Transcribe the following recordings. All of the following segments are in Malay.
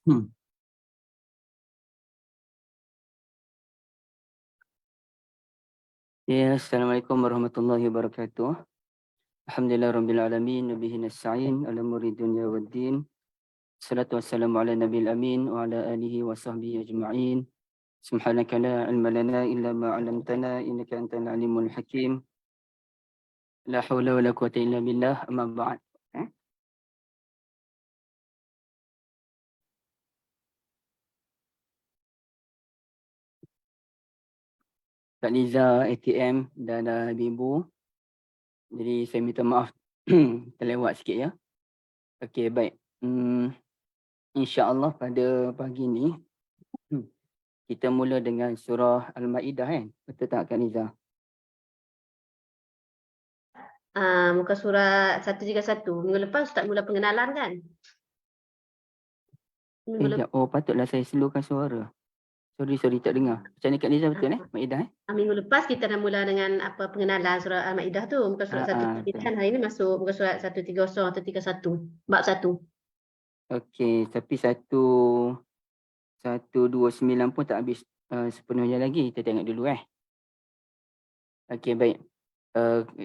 Hmm. Ya, Assalamualaikum warahmatullahi wabarakatuh. Alhamdulillah rabbil alamin, nabihi nasta'in, ala muri dunya waddin. Salatu wassalamu ala nabil amin wa ala alihi wa sahbihi ajma'in. Subhanaka la ilma lana illa ma 'allamtana innaka antal alimul hakim. La haula wa la quwwata illa billah, amma ba'd. Kak Liza ATM dan Ibu. Jadi saya minta maaf terlewat sikit ya. Okey, baik. InsyaAllah pada pagi ni kita mula dengan surah Al-Ma'idah kan? Betul tak Kak Liza? Muka surat 131. Minggu lepas Ustaz mula pengenalan kan? Oh, patutlah saya slowkan suara. Sorry, tak dengar. Macam ni Kak Liza betul Ma'idah Minggu lepas kita dah mula dengan pengenalan surah Al-Ma'idah tu. Muka surat 131. Hari ni masuk muka surat 130 atau 31. Bab 1. Okey, tapi 129 pun tak habis sepenuhnya lagi. Kita tengok dulu Okey, baik.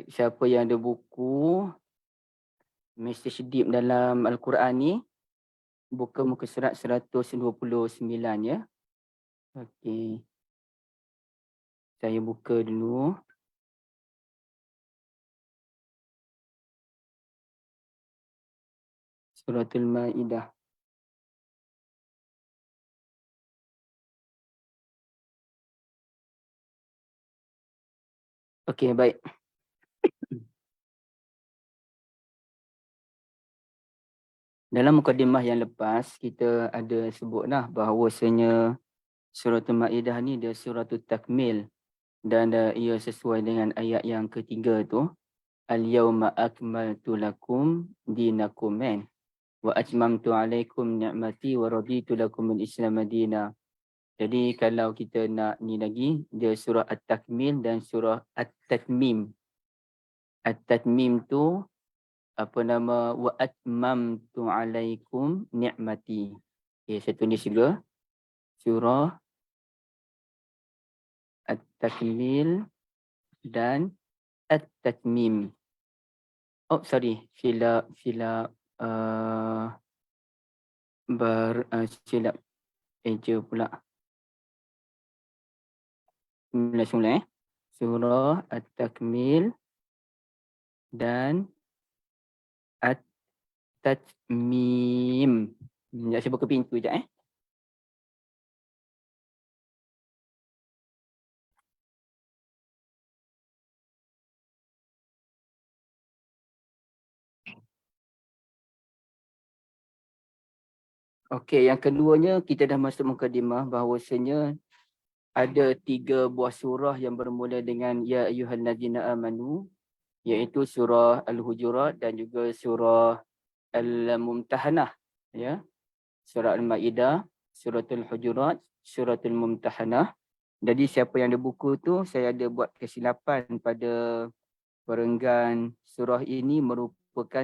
Siapa yang ada buku Message Deep dalam Al-Quran ni, buka muka surat 129 ya. Okey. Saya buka dulu. Suratul Ma'idah. Okey, baik. Dalam mukadimah yang lepas, kita ada sebutlah bahawasanya Suratul Ma'idah ni dia suratul takmil. Dan ia sesuai dengan ayat yang ketiga tu. Al-yawma akmaltu lakum dinakum wa atmamtu alaikum ni'mati wa raditu lakum al-islam madina. Jadi kalau kita nak ni lagi, dia surah At-Takmil dan surah At-Tatmim. At-Tatmim tu apa nama, wa atmamtu alaikum ni'mati. Okay, saya tulis juga. Surah At-Takmil dan At-Tatmim. Oh, sorry. Silap silap eja pula. Semula. Surah At-Takmil dan At-Tatmim. Sekejap saya buka pintu sekejap Okey, yang keduanya kita dah masuk mukadimah bahawasanya ada 3 buah surah yang bermula dengan Ya ayyuhallazina amanu, iaitu surah Al-Hujurat dan juga surah Al-Mumtahanah. Ya. Surah Al-Ma'idah, suratul Hujurat, suratul Mumtahanah. Jadi siapa yang ada buku tu, saya ada buat kesilapan pada perenggan surah ini merupakan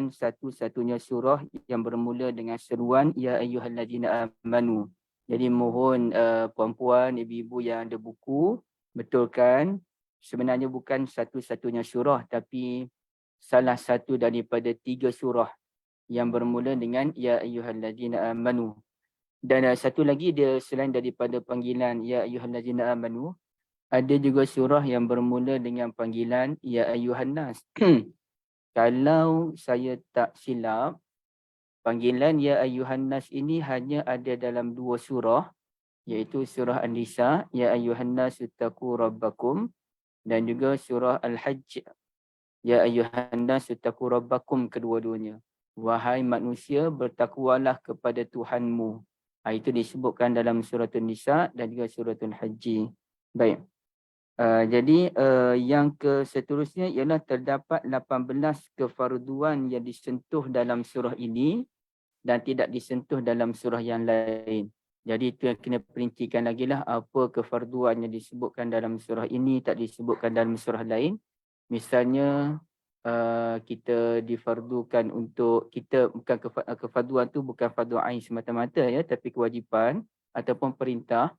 satu-satunya surah yang bermula dengan seruan Ya ayyuhallazina amanu. Jadi mohon puan-puan, ibu-ibu yang ada buku, betulkan sebenarnya bukan satu-satunya surah tapi salah satu daripada 3 surah yang bermula dengan Ya ayyuhallazina amanu. Dan satu lagi dia selain daripada panggilan Ya ayyuhallazina amanu, ada juga surah yang bermula dengan panggilan Ya ayyuhan nas. Kalau saya tak silap, panggilan Ya ayyuhan nas ini hanya ada dalam 2 surah, iaitu surah An-Nisa, Ya ayyuhan nas ittaqu rabbakum, dan juga surah Al-Hajj, Ya ayyuhan nas ittaqu rabbakum, kedua-duanya. Wahai manusia, bertakwalah kepada Tuhanmu. Itu disebutkan dalam surah An-Nisa dan juga surah Al-Hajj. Baik. Jadi yang seterusnya ialah terdapat 18 kefarduan yang disentuh dalam surah ini dan tidak disentuh dalam surah yang lain. Jadi itu yang kena perincikan lagi lah, apa kefarduan yang disebutkan dalam surah ini tak disebutkan dalam surah lain. Misalnya kita difardukan untuk kita, bukan kefarduan tu bukan fardu ain semata-mata ya, tapi kewajipan ataupun perintah.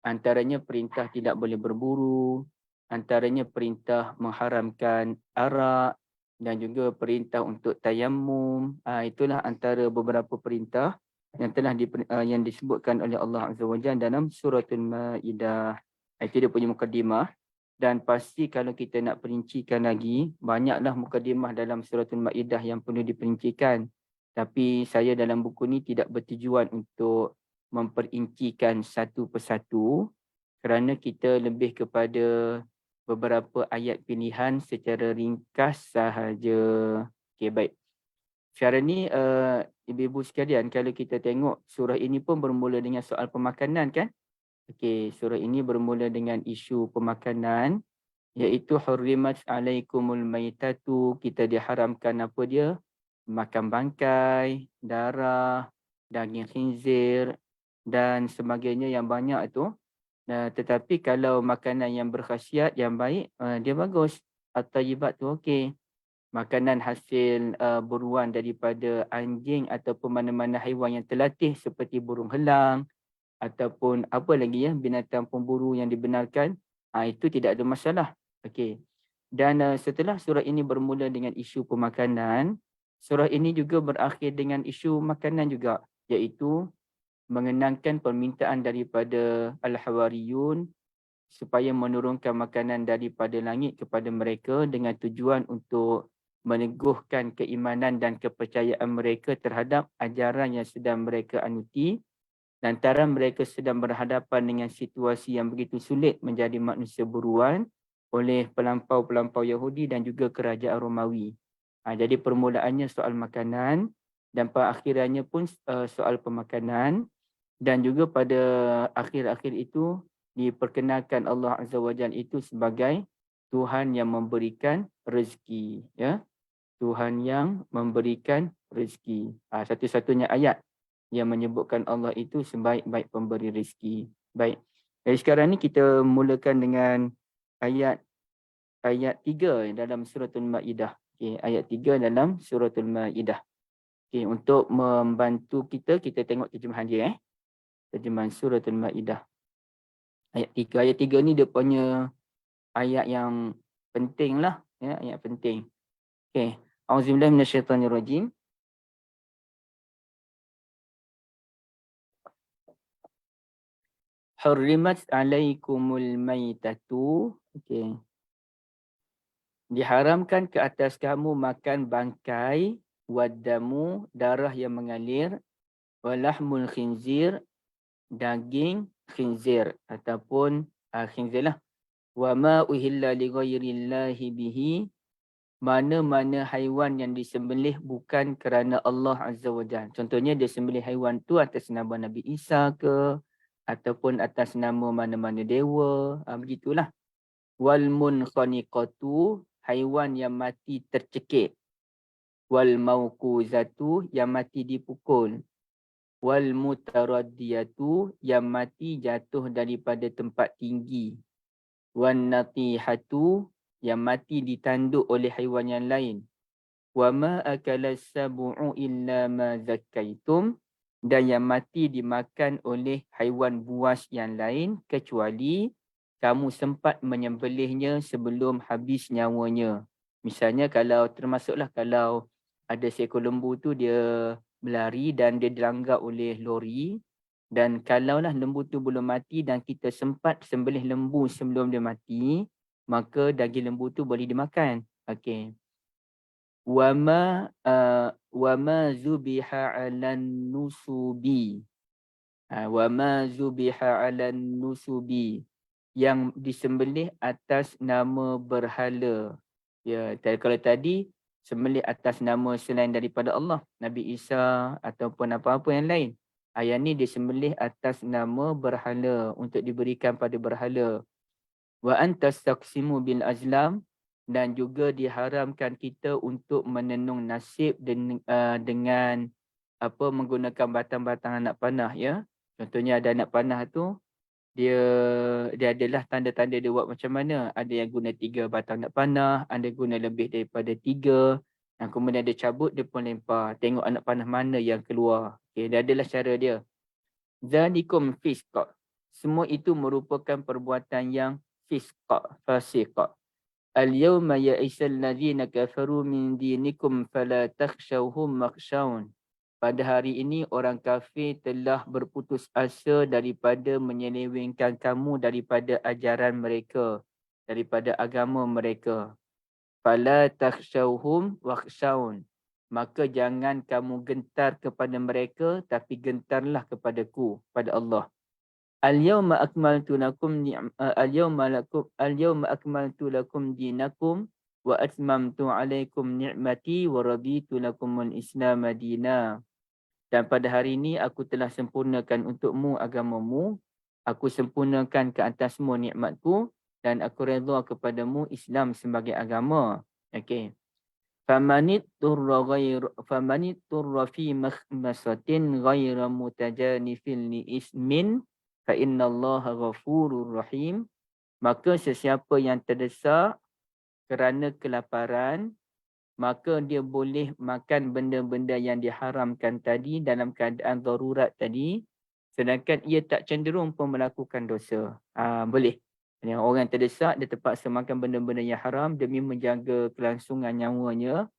Antaranya perintah tidak boleh berburu, antaranya perintah mengharamkan arak, dan juga perintah untuk tayammum. Itulah antara beberapa perintah yang telah yang disebutkan oleh Allah Azza wa Jalla dalam suratul Maidah. Itu dia punya mukadimah. Dan pasti kalau kita nak perincikan lagi, banyaklah mukadimah dalam suratul Maidah yang perlu diperincikan. Tapi saya dalam buku ni tidak bertujuan untuk memperincikan satu persatu, kerana kita lebih kepada beberapa ayat pilihan secara ringkas sahaja. Okey, baik. Sekarang ni ibu-ibu sekalian, kalau kita tengok surah ini pun bermula dengan soal pemakanan kan? Okey, surah ini bermula dengan isu pemakanan, iaitu hurrimat alaikumul maitatu, kita diharamkan apa dia? Makan bangkai, darah, daging khinzir dan sebagainya yang banyak tu. Tetapi kalau makanan yang berkhasiat, yang baik, dia bagus. At-tayyibat tu okey. Makanan hasil buruan daripada anjing ataupun mana-mana haiwan yang terlatih seperti burung helang ataupun apa lagi ya, binatang pemburu yang dibenarkan, itu tidak ada masalah. Okey. Dan setelah surah ini bermula dengan isu pemakanan, surah ini juga berakhir dengan isu makanan juga, iaitu mengenangkan permintaan daripada Al-Hawariyun supaya menurunkan makanan daripada langit kepada mereka dengan tujuan untuk meneguhkan keimanan dan kepercayaan mereka terhadap ajaran yang sedang mereka anuti, lantaran mereka sedang berhadapan dengan situasi yang begitu sulit menjadi manusia buruan oleh pelampau-pelampau Yahudi dan juga kerajaan Romawi. Jadi permulaannya soal makanan dan perakhirannya pun soal pemakanan, dan juga pada akhir-akhir itu diperkenalkan Allah Azza wa Jalla itu sebagai Tuhan yang memberikan rezeki, ya. Tuhan yang memberikan rezeki. Satu-satunya ayat yang menyebutkan Allah itu sebaik-baik pemberi rezeki. Baik. Jadi sekarang ni kita mulakan dengan ayat 3 dalam suratul Maidah. Okey, ayat 3 dalam suratul Maidah. Okey, untuk membantu kita tengok terjemahan dia terjemahan suratul Maidah. Ayat 3. Ayat 3 ni dia punya ayat yang penting lah, ya, ayat penting. Okey. Auzubillahi minasyaitonirrajim. Hurrimat alaikumul maitatu. Okey. Diharamkan ke atas kamu makan bangkai, wadamu, darah yang mengalir, walahmul khinzir, daging khinzir ataupun khinzir lah. Wa ma uhilla li ghairillahi bihi, mana-mana haiwan yang disembelih bukan kerana Allah Azza wa Jalla. Contohnya dia sembelih haiwan tu atas nama Nabi Isa ke, ataupun atas nama mana-mana dewa, begitulah. Wal munkhaniqatu, haiwan yang mati tercekik. Wal mauquzatu, yang mati dipukul. Wal mutaraddiyatu, yang mati jatuh daripada tempat tinggi. Wan natihatu, yang mati ditanduk oleh haiwan yang lain. Wa ma akalas sab'u illa ma zakkaitum, dan yang mati dimakan oleh haiwan buas yang lain kecuali kamu sempat menyembelihnya sebelum habis nyawanya. Misalnya termasuklah kalau ada seekor lembu tu dia berlari dan dia dilanggar oleh lori, dan kalaulah lembu tu belum mati dan kita sempat sembelih lembu sebelum dia mati, maka daging lembu tu boleh dimakan. Okey. Wama zubiha 'alan nusubi. Wama zubiha 'alan nusubi, yang disembelih atas nama berhala. Ya, kalau tadi sembelih atas nama selain daripada Allah, Nabi Isa ataupun apa-apa yang lain. Ayat ni disembelih atas nama berhala untuk diberikan pada berhala. Wa antas taqsimu bil azlam, dan juga diharamkan kita untuk menenung nasib dengan menggunakan batang-batang anak panah, ya. Contohnya ada anak panah tu dia adalah tanda-tanda dia buat macam mana. Ada yang guna 3 batang nak panah, ada guna lebih daripada 3. Dan kemudian dia cabut, dia pun lempar. Tengok anak panah mana yang keluar. Okay, dia adalah cara dia. Zalikum fisqa. Semua itu merupakan perbuatan yang fisqa, fasiqa. Al-yawma ya'isal ladzina kafaru min dinikum fala takhshawhum makhshawun. Pada hari ini orang kafir telah berputus asa daripada menyelewengkan kamu daripada ajaran mereka, daripada agama mereka. Fala takhshawhum wakhshawun. Maka jangan kamu gentar kepada mereka, tapi gentarlah kepadaku, pada Allah. Al-yawma akmaltu lakum al-yawma akmaltu lakum dinakum wa atmamtu alaikum ni'mati wa raditu lakumul Islam madina. Dan pada hari ini aku telah sempurnakan untukmu agamamu, aku sempurnakan ke atasmu nikmatku dan aku redha kepadamu Islam sebagai agama. Okey. Famanit turra fi makhmasatin ghaira mutajanifin li ismin fa innallaha ghafurur rahim. Maka sesiapa yang terdesak kerana kelaparan, maka dia boleh makan benda-benda yang diharamkan tadi dalam keadaan darurat tadi, sedangkan ia tak cenderung pun melakukan dosa. Boleh. Yang orang terdesak, dia terpaksa makan benda-benda yang haram demi menjaga kelangsungan nyawanya,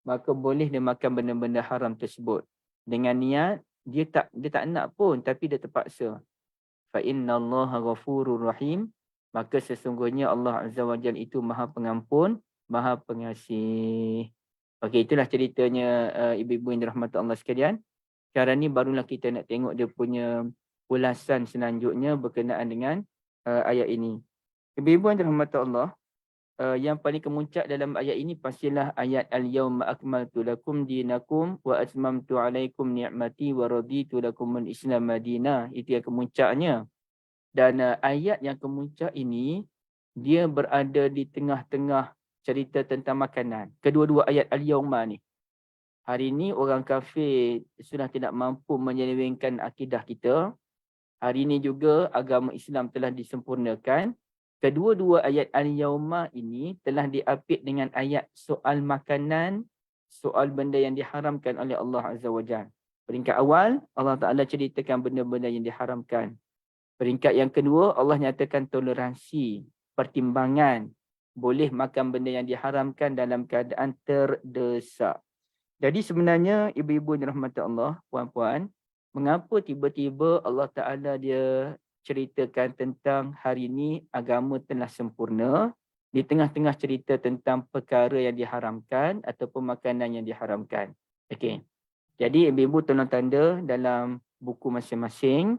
maka boleh dia makan benda-benda haram tersebut. Dengan niat, dia tak nak pun, tapi dia terpaksa. Fa innallaha ghafurur rahim. Maka sesungguhnya Allah Azza wa Jalla itu Maha Pengampun, Maha Pengasih. Okey, itulah ceritanya ibu-ibu yang dirahmati Allah sekalian. Sekarang ni barulah kita nak tengok dia punya ulasan selanjutnya berkenaan dengan ayat ini. Ibu-ibu yang dirahmati Allah, yang paling kemuncak dalam ayat ini pastilah ayat al-yawma akmaltu lakum dinakum wa atmamtu alaikum ni'mati wa raditu lakumul Islam madina. Itu yang kemuncaknya. Dan ayat yang kemuncak ini dia berada di tengah-tengah cerita tentang makanan. Kedua-dua ayat al-yawma ni. Hari ini orang kafir sudah tidak mampu menyelewengkan akidah kita. Hari ini juga agama Islam telah disempurnakan. Kedua-dua ayat al-yawma ini telah diapit dengan ayat soal makanan, soal benda yang diharamkan oleh Allah Azza wa Jalla. Peringkat awal, Allah Ta'ala ceritakan benda-benda yang diharamkan. Peringkat yang kedua, Allah nyatakan toleransi, pertimbangan. Boleh makan benda yang diharamkan dalam keadaan terdesak. Jadi sebenarnya ibu-ibu yang dirahmati Allah, puan-puan, mengapa tiba-tiba Allah Ta'ala dia ceritakan tentang hari ini agama telah sempurna, di tengah-tengah cerita tentang perkara yang diharamkan ataupun makanan yang diharamkan. Okey. Jadi ibu-ibu tolong tanda dalam buku masing-masing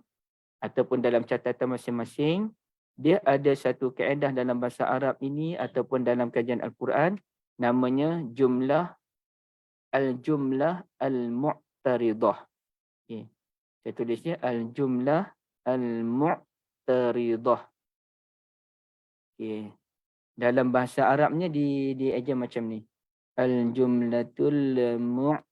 ataupun dalam catatan masing-masing, dia ada satu kaedah dalam bahasa Arab ini ataupun dalam kajian Al-Quran, namanya jumlah al-mu'taridah. Okay. Saya tulisnya al-jumlah al-mu'taridah. Okay. Dalam bahasa Arabnya dieja macam ni. Al-jumlatul mu'taridah.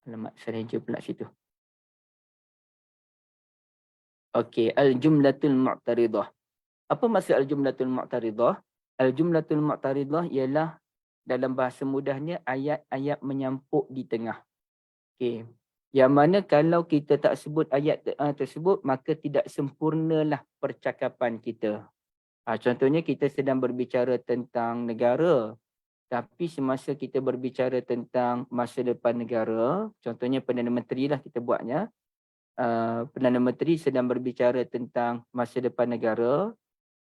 Alamak, sareja pula situ. Okey, al-jumlatul mu'taridah. Apa maksud al-jumlatul mu'taridah? Al-jumlatul mu'taridah ialah dalam bahasa mudahnya ayat-ayat menyampuk di tengah. Okey. Yang mana kalau kita tak sebut ayat tersebut, maka tidak sempurnalah percakapan kita. Contohnya kita sedang berbicara tentang negara. Tapi semasa kita berbicara tentang masa depan negara, contohnya Perdana Menteri lah kita buatnya. Perdana Menteri sedang berbicara tentang masa depan negara.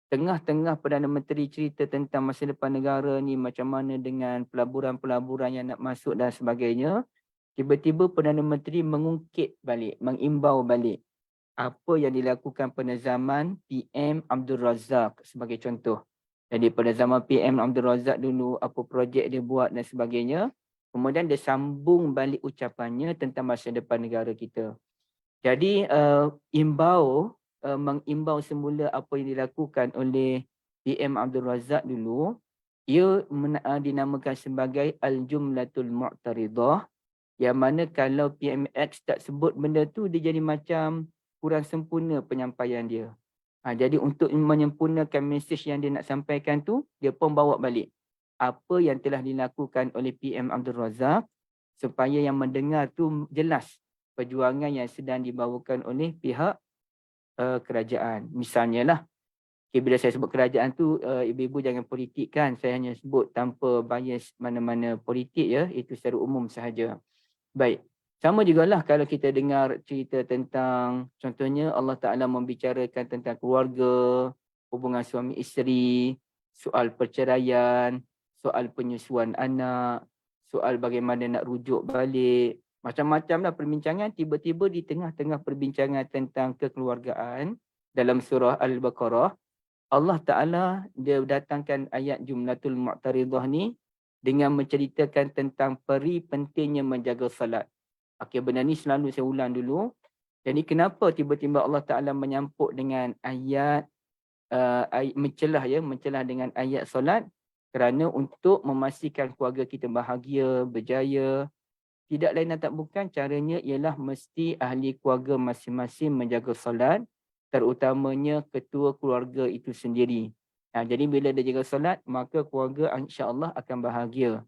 Tengah-tengah Perdana Menteri cerita tentang masa depan negara ni macam mana dengan pelaburan-pelaburan yang nak masuk dan sebagainya. Tiba-tiba Perdana Menteri mengungkit balik, mengimbau balik apa yang dilakukan pada zaman PM Abdul Razak sebagai contoh. Jadi pada zaman PM Abdul Razak dulu, apa projek dia buat dan sebagainya. Kemudian dia sambung balik ucapannya tentang masa depan negara kita. Jadi mengimbau semula apa yang dilakukan oleh PM Abdul Razak dulu, ia dinamakan sebagai Al-Jumlatul Mu'taridah. Yang mana kalau PMX tak sebut benda tu, dia jadi macam kurang sempurna penyampaian dia. Jadi untuk menyempurnakan mesej yang dia nak sampaikan tu, dia pun bawa balik apa yang telah dilakukan oleh PM Abdul Razak supaya yang mendengar tu jelas perjuangan yang sedang dibawakan oleh pihak kerajaan. Misalnya lah, bila saya sebut kerajaan tu, ibu-ibu jangan politik kan. Saya hanya sebut tanpa bias mana-mana politik ya. Itu secara umum sahaja. Baik. Sama jugalah kalau kita dengar cerita tentang, contohnya Allah Ta'ala membicarakan tentang keluarga, hubungan suami isteri, soal perceraian, soal penyusuan anak, soal bagaimana nak rujuk balik. Macam-macam lah perbincangan. Tiba-tiba di tengah-tengah perbincangan tentang kekeluargaan dalam surah Al-Baqarah, Allah Ta'ala dia datangkan ayat Jumlatul Mu'taridah ni dengan menceritakan tentang peri pentingnya menjaga salat. Okey, benda ni selalu saya ulang dulu. Jadi kenapa tiba-tiba Allah Ta'ala menyampuk dengan ayat mencelah dengan ayat solat? Kerana untuk memastikan keluarga kita bahagia, berjaya. Tidak lain dan tak bukan, caranya ialah mesti ahli keluarga masing-masing menjaga solat, terutamanya ketua keluarga itu sendiri. Jadi bila dia jaga solat, maka keluarga insya-Allah akan bahagia.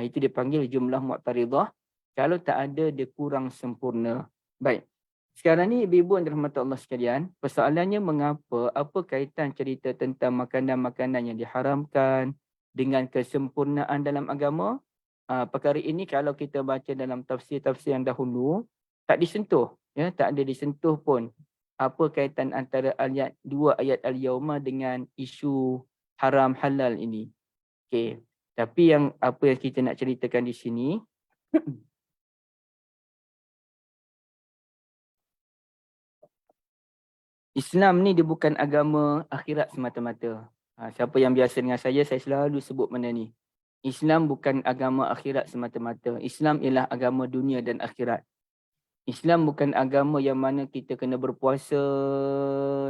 Itu dipanggil jumlah mu'taridah. Kalau tak ada, dia kurang sempurna. Baik. Sekarang ni ibu-ibu yang dirahmati Allah sekalian, persoalannya mengapa, apa kaitan cerita tentang makanan-makanan yang diharamkan dengan kesempurnaan dalam agama? Perkara ini kalau kita baca dalam tafsir-tafsir yang dahulu, tak disentuh. Ya, tak ada disentuh pun. Apa kaitan antara dua ayat Al-Yawma dengan isu haram halal ini. Okey. Tapi apa yang kita nak ceritakan di sini, Islam ni dia bukan agama akhirat semata-mata. Siapa yang biasa dengan saya selalu sebut benda ni. Islam bukan agama akhirat semata-mata. Islam ialah agama dunia dan akhirat. Islam bukan agama yang mana kita kena berpuasa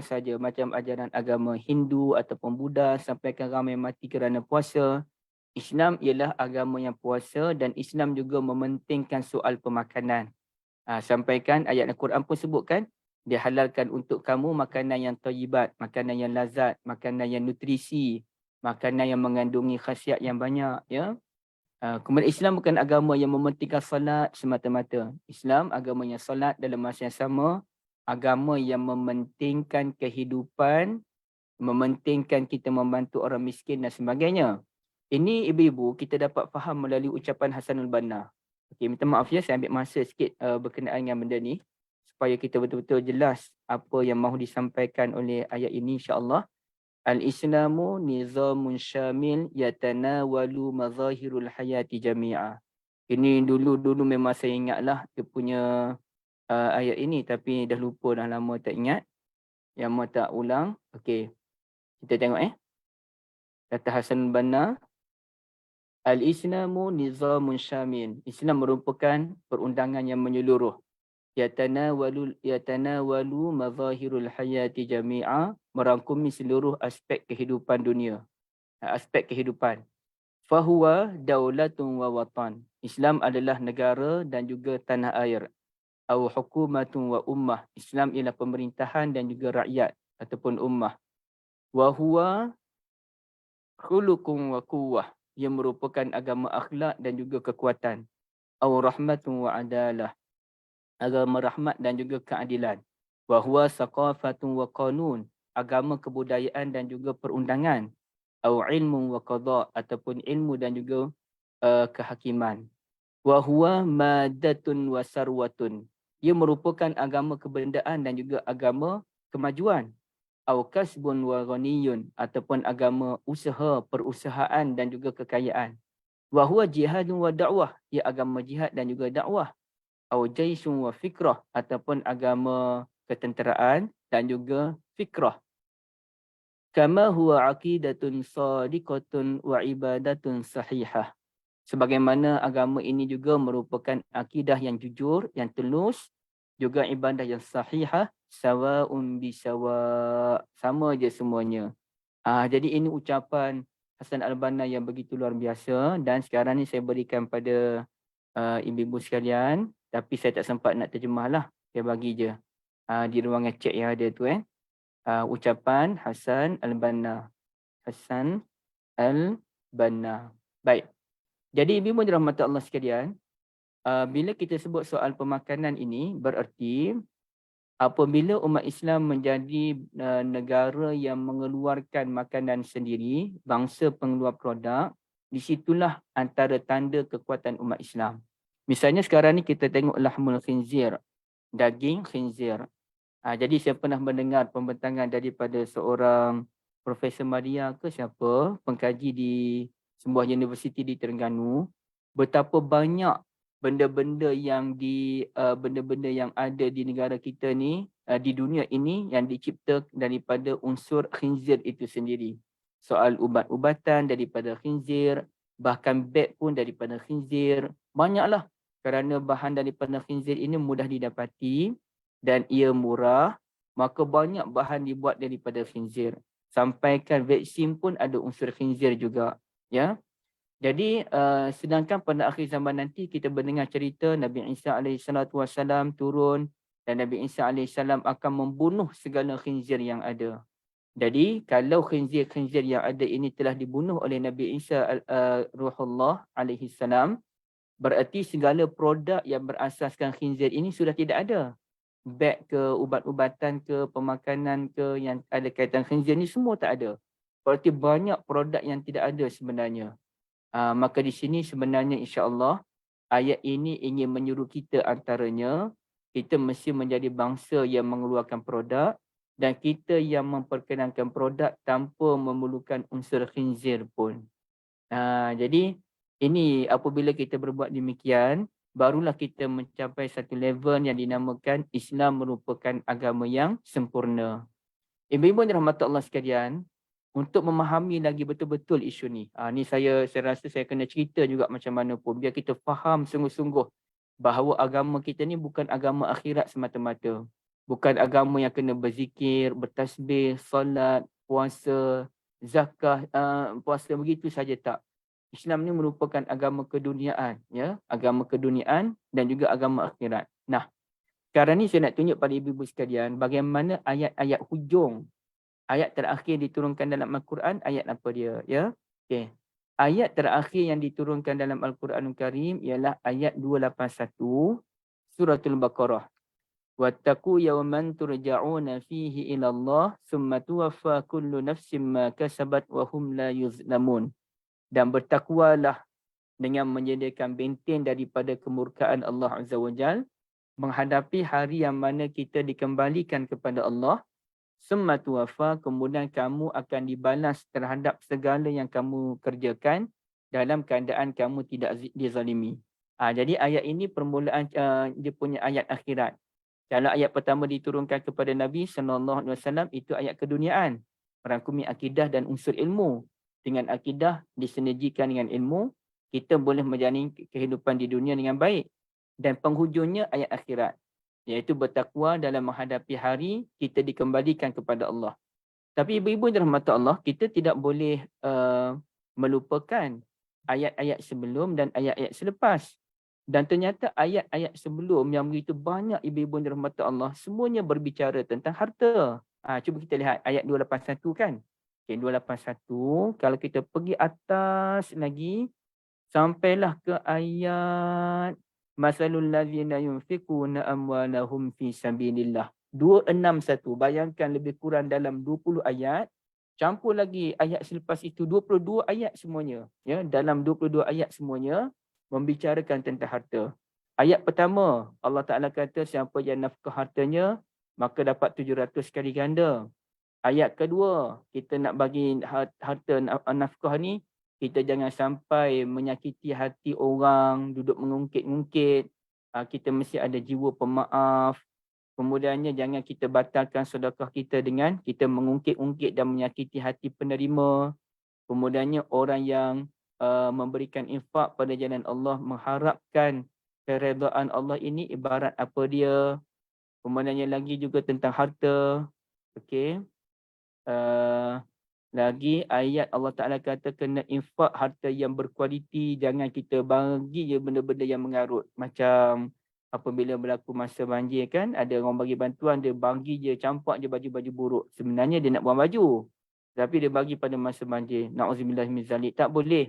saja macam ajaran agama Hindu ataupun Buddha sampaikan ramai mati kerana puasa. Islam ialah agama yang puasa dan Islam juga mementingkan soal pemakanan. Sampaikan ayat Al-Quran pun sebutkan, dia halalkan untuk kamu makanan yang thayyibat, makanan yang lazat, makanan yang nutrisi, makanan yang mengandungi khasiat yang banyak. Ya. Kemudian Islam bukan agama yang mementingkan salat semata-mata. Islam agama yang salat dalam masa yang sama, agama yang mementingkan kehidupan, mementingkan kita membantu orang miskin dan sebagainya. Ini ibu-ibu kita dapat faham melalui ucapan Hasanul Banna. Okey, minta maaf ya, saya ambil masa sikit berkenaan dengan benda ni supaya kita betul-betul jelas apa yang mahu disampaikan oleh ayat ini insya-Allah. Al-Islamu nizamun syamil yatanawalu mazahirul hayati jami'a. Ini dulu memang saya ingatlah dia punya ayat ini tapi dah lupa, dah lama tak ingat. Yang mahu tak ulang. Okey. Kita tengok kata Hasan Banna, Al-Islamu nizamun syamil. Islam merupakan perundangan yang menyeluruh. Yatanawalu mazahirul hayati jami'a, merangkumi seluruh aspek kehidupan dunia. Aspek kehidupan. Fahuwa daulatun wa watan. Islam adalah negara dan juga tanah air. Au hukumatun wa ummah. Islam ialah pemerintahan dan juga rakyat ataupun ummah. Wa huwa khuluqun wa quwwah. Ia merupakan agama akhlak dan juga kekuatan. Au rahmatun wa adalah. Agama rahmat dan juga keadilan. Wa huwa saqafatun wa qanun. Agama kebudayaan dan juga perundangan. Au ilmu wa qada, ataupun ilmu dan juga kehakiman. Wa huwa madatun wa sarwatun. Ia merupakan agama kebendaan dan juga agama kemajuan. Au kasbun wa ghaniyun, ataupun agama usaha, perusahaan dan juga kekayaan. Wa huwa jihadun wa da'wah. Ia agama jihad dan juga dakwah. Au jaisun wa fikrah, ataupun agama ketenteraan dan juga fikrah. Kama huwa aqidatun sadiqatun wa ibadatun sahihah. Sebagaimana agama ini juga merupakan akidah yang jujur, yang tulus, juga ibadah yang sahihah, sawa'un bisawa', sama je semuanya. Jadi ini ucapan Hasan Al-Banna yang begitu luar biasa dan sekarang ni saya berikan pada ibu-ibu sekalian, tapi saya tak sempat nak terjemah lah. Saya bagi je di ruangan chat yang ada tu ucapan Hasan Al-Banna. Hasan Al-Banna. Baik. Jadi ibu-ibu dirahmati Allah sekalian, bila kita sebut soal pemakanan ini, bererti apabila umat Islam menjadi negara yang mengeluarkan makanan sendiri, bangsa pengeluar produk, di situlah antara tanda kekuatan umat Islam. Misalnya sekarang ni kita tengok lahmul khinzir, daging khinzir. Jadi saya pernah mendengar pembentangan daripada seorang Profesor Maria ke siapa, pengkaji di sebuah universiti di Terengganu, betapa banyak benda-benda yang benda-benda yang ada di negara kita ni, di dunia ini yang dicipta daripada unsur khinzir itu sendiri. Soal ubat-ubatan daripada khinzir, bahkan beg pun daripada khinzir. Banyaklah, kerana bahan daripada khinzir ini mudah didapati dan ia murah, maka banyak bahan dibuat daripada khinzir. Sampaikan vaksin pun ada unsur khinzir juga, ya. Jadi sedangkan pada akhir zaman nanti kita mendengar cerita Nabi Isa AS turun dan Nabi Isa AS akan membunuh segala khinzir yang ada. Jadi kalau khinzir-khinzir yang ada ini telah dibunuh oleh Nabi Isa Ruhullah AS, berarti segala produk yang berasaskan khinzir ini sudah tidak ada. Beg ke, ubat-ubatan ke, pemakanan ke yang ada kaitan khinzir ni semua tak ada. Berarti banyak produk yang tidak ada sebenarnya. Maka di sini sebenarnya insya-Allah ayat ini ingin menyuruh kita antaranya kita mesti menjadi bangsa yang mengeluarkan produk dan kita yang memperkenalkan produk tanpa memerlukan unsur khinzir pun. Jadi ini apabila kita berbuat demikian, barulah kita mencapai satu level yang dinamakan Islam merupakan agama yang sempurna. Ibu-ibu dirahmati Allah sekalian, untuk memahami lagi betul-betul isu ni. Ni saya rasa saya kena cerita juga macam mana pun biar kita faham sungguh-sungguh bahawa agama kita ni bukan agama akhirat semata-mata. Bukan agama yang kena berzikir, bertasbih, solat, puasa, zakah, puasa begitu saja tak. Islam ni merupakan agama keduniaan, ya, agama keduniaan dan juga agama akhirat. Nah, sekarang ni saya nak tunjuk pada ibu-ibu sekalian bagaimana ayat-ayat hujung. Ayat terakhir diturunkan dalam Al-Quran, ayat apa dia? Ya, okay. Ayat terakhir yang diturunkan dalam Al-Quranul Karim ialah ayat 281 Suratul Baqarah. Wattaqu yawman turja'una fihi ila Allah summa tuwaffa kullu nafsin ma kasabat wa hum la yuzlamun. Dan bertakwalah dengan menyediakan benteng daripada kemurkaan Allah Azza wa Jal menghadapi hari yang mana kita dikembalikan kepada Allah. Summa tuwaffa, kemudian kamu akan dibalas terhadap segala yang kamu kerjakan dalam keadaan kamu tidak dizalimi. Jadi ayat ini permulaan dia punya ayat akhirat. Kalau ayat pertama diturunkan kepada Nabi SAW, itu ayat keduniaan. Merangkumi akidah dan unsur ilmu. Dengan akidah disinergikan dengan ilmu, kita boleh menjalani kehidupan di dunia dengan baik. Dan penghujungnya ayat akhirat, iaitu bertakwa dalam menghadapi hari kita dikembalikan kepada Allah. Tapi ibu-ibu dirahmati Allah, kita tidak boleh melupakan ayat-ayat sebelum dan ayat-ayat selepas. Dan ternyata ayat-ayat sebelum yang begitu banyak ibu-ibu dirahmati Allah, semuanya berbicara tentang harta. Cuba kita lihat ayat 281 kan. Okay, 281, kalau kita pergi atas lagi, sampailah ke ayat Masalul ladzina yunfiquna amwalahum fi sabilillah. 261. Bayangkan lebih kurang dalam 20 ayat. Campur lagi ayat selepas itu 22 ayat semuanya. Ya, dalam 22 ayat semuanya membicarakan tentang harta. Ayat pertama, Allah Ta'ala kata siapa yang nafkah hartanya maka dapat 700 kali ganda. Ayat kedua, kita nak bagi harta nafkah ni, kita jangan sampai menyakiti hati orang, duduk mengungkit-ungkit. Kita mesti ada jiwa pemaaf. Kemudiannya jangan kita batalkan sedekah kita dengan kita mengungkit-ungkit dan menyakiti hati penerima. Kemudiannya orang yang memberikan infak pada jalan Allah, mengharapkan keredaan Allah ini ibarat apa dia. Kemudiannya lagi juga tentang harta. Okey. Lagi ayat Allah Ta'ala kata kena infak harta yang berkualiti. Jangan kita bagi je benda-benda yang mengarut. Macam apabila berlaku masa banjir kan, ada orang bagi bantuan, dia bagi je, campak je baju-baju buruk. Sebenarnya dia nak buang baju. Tapi dia bagi pada masa banjir. Na'udzubillah min zalik. Tak boleh.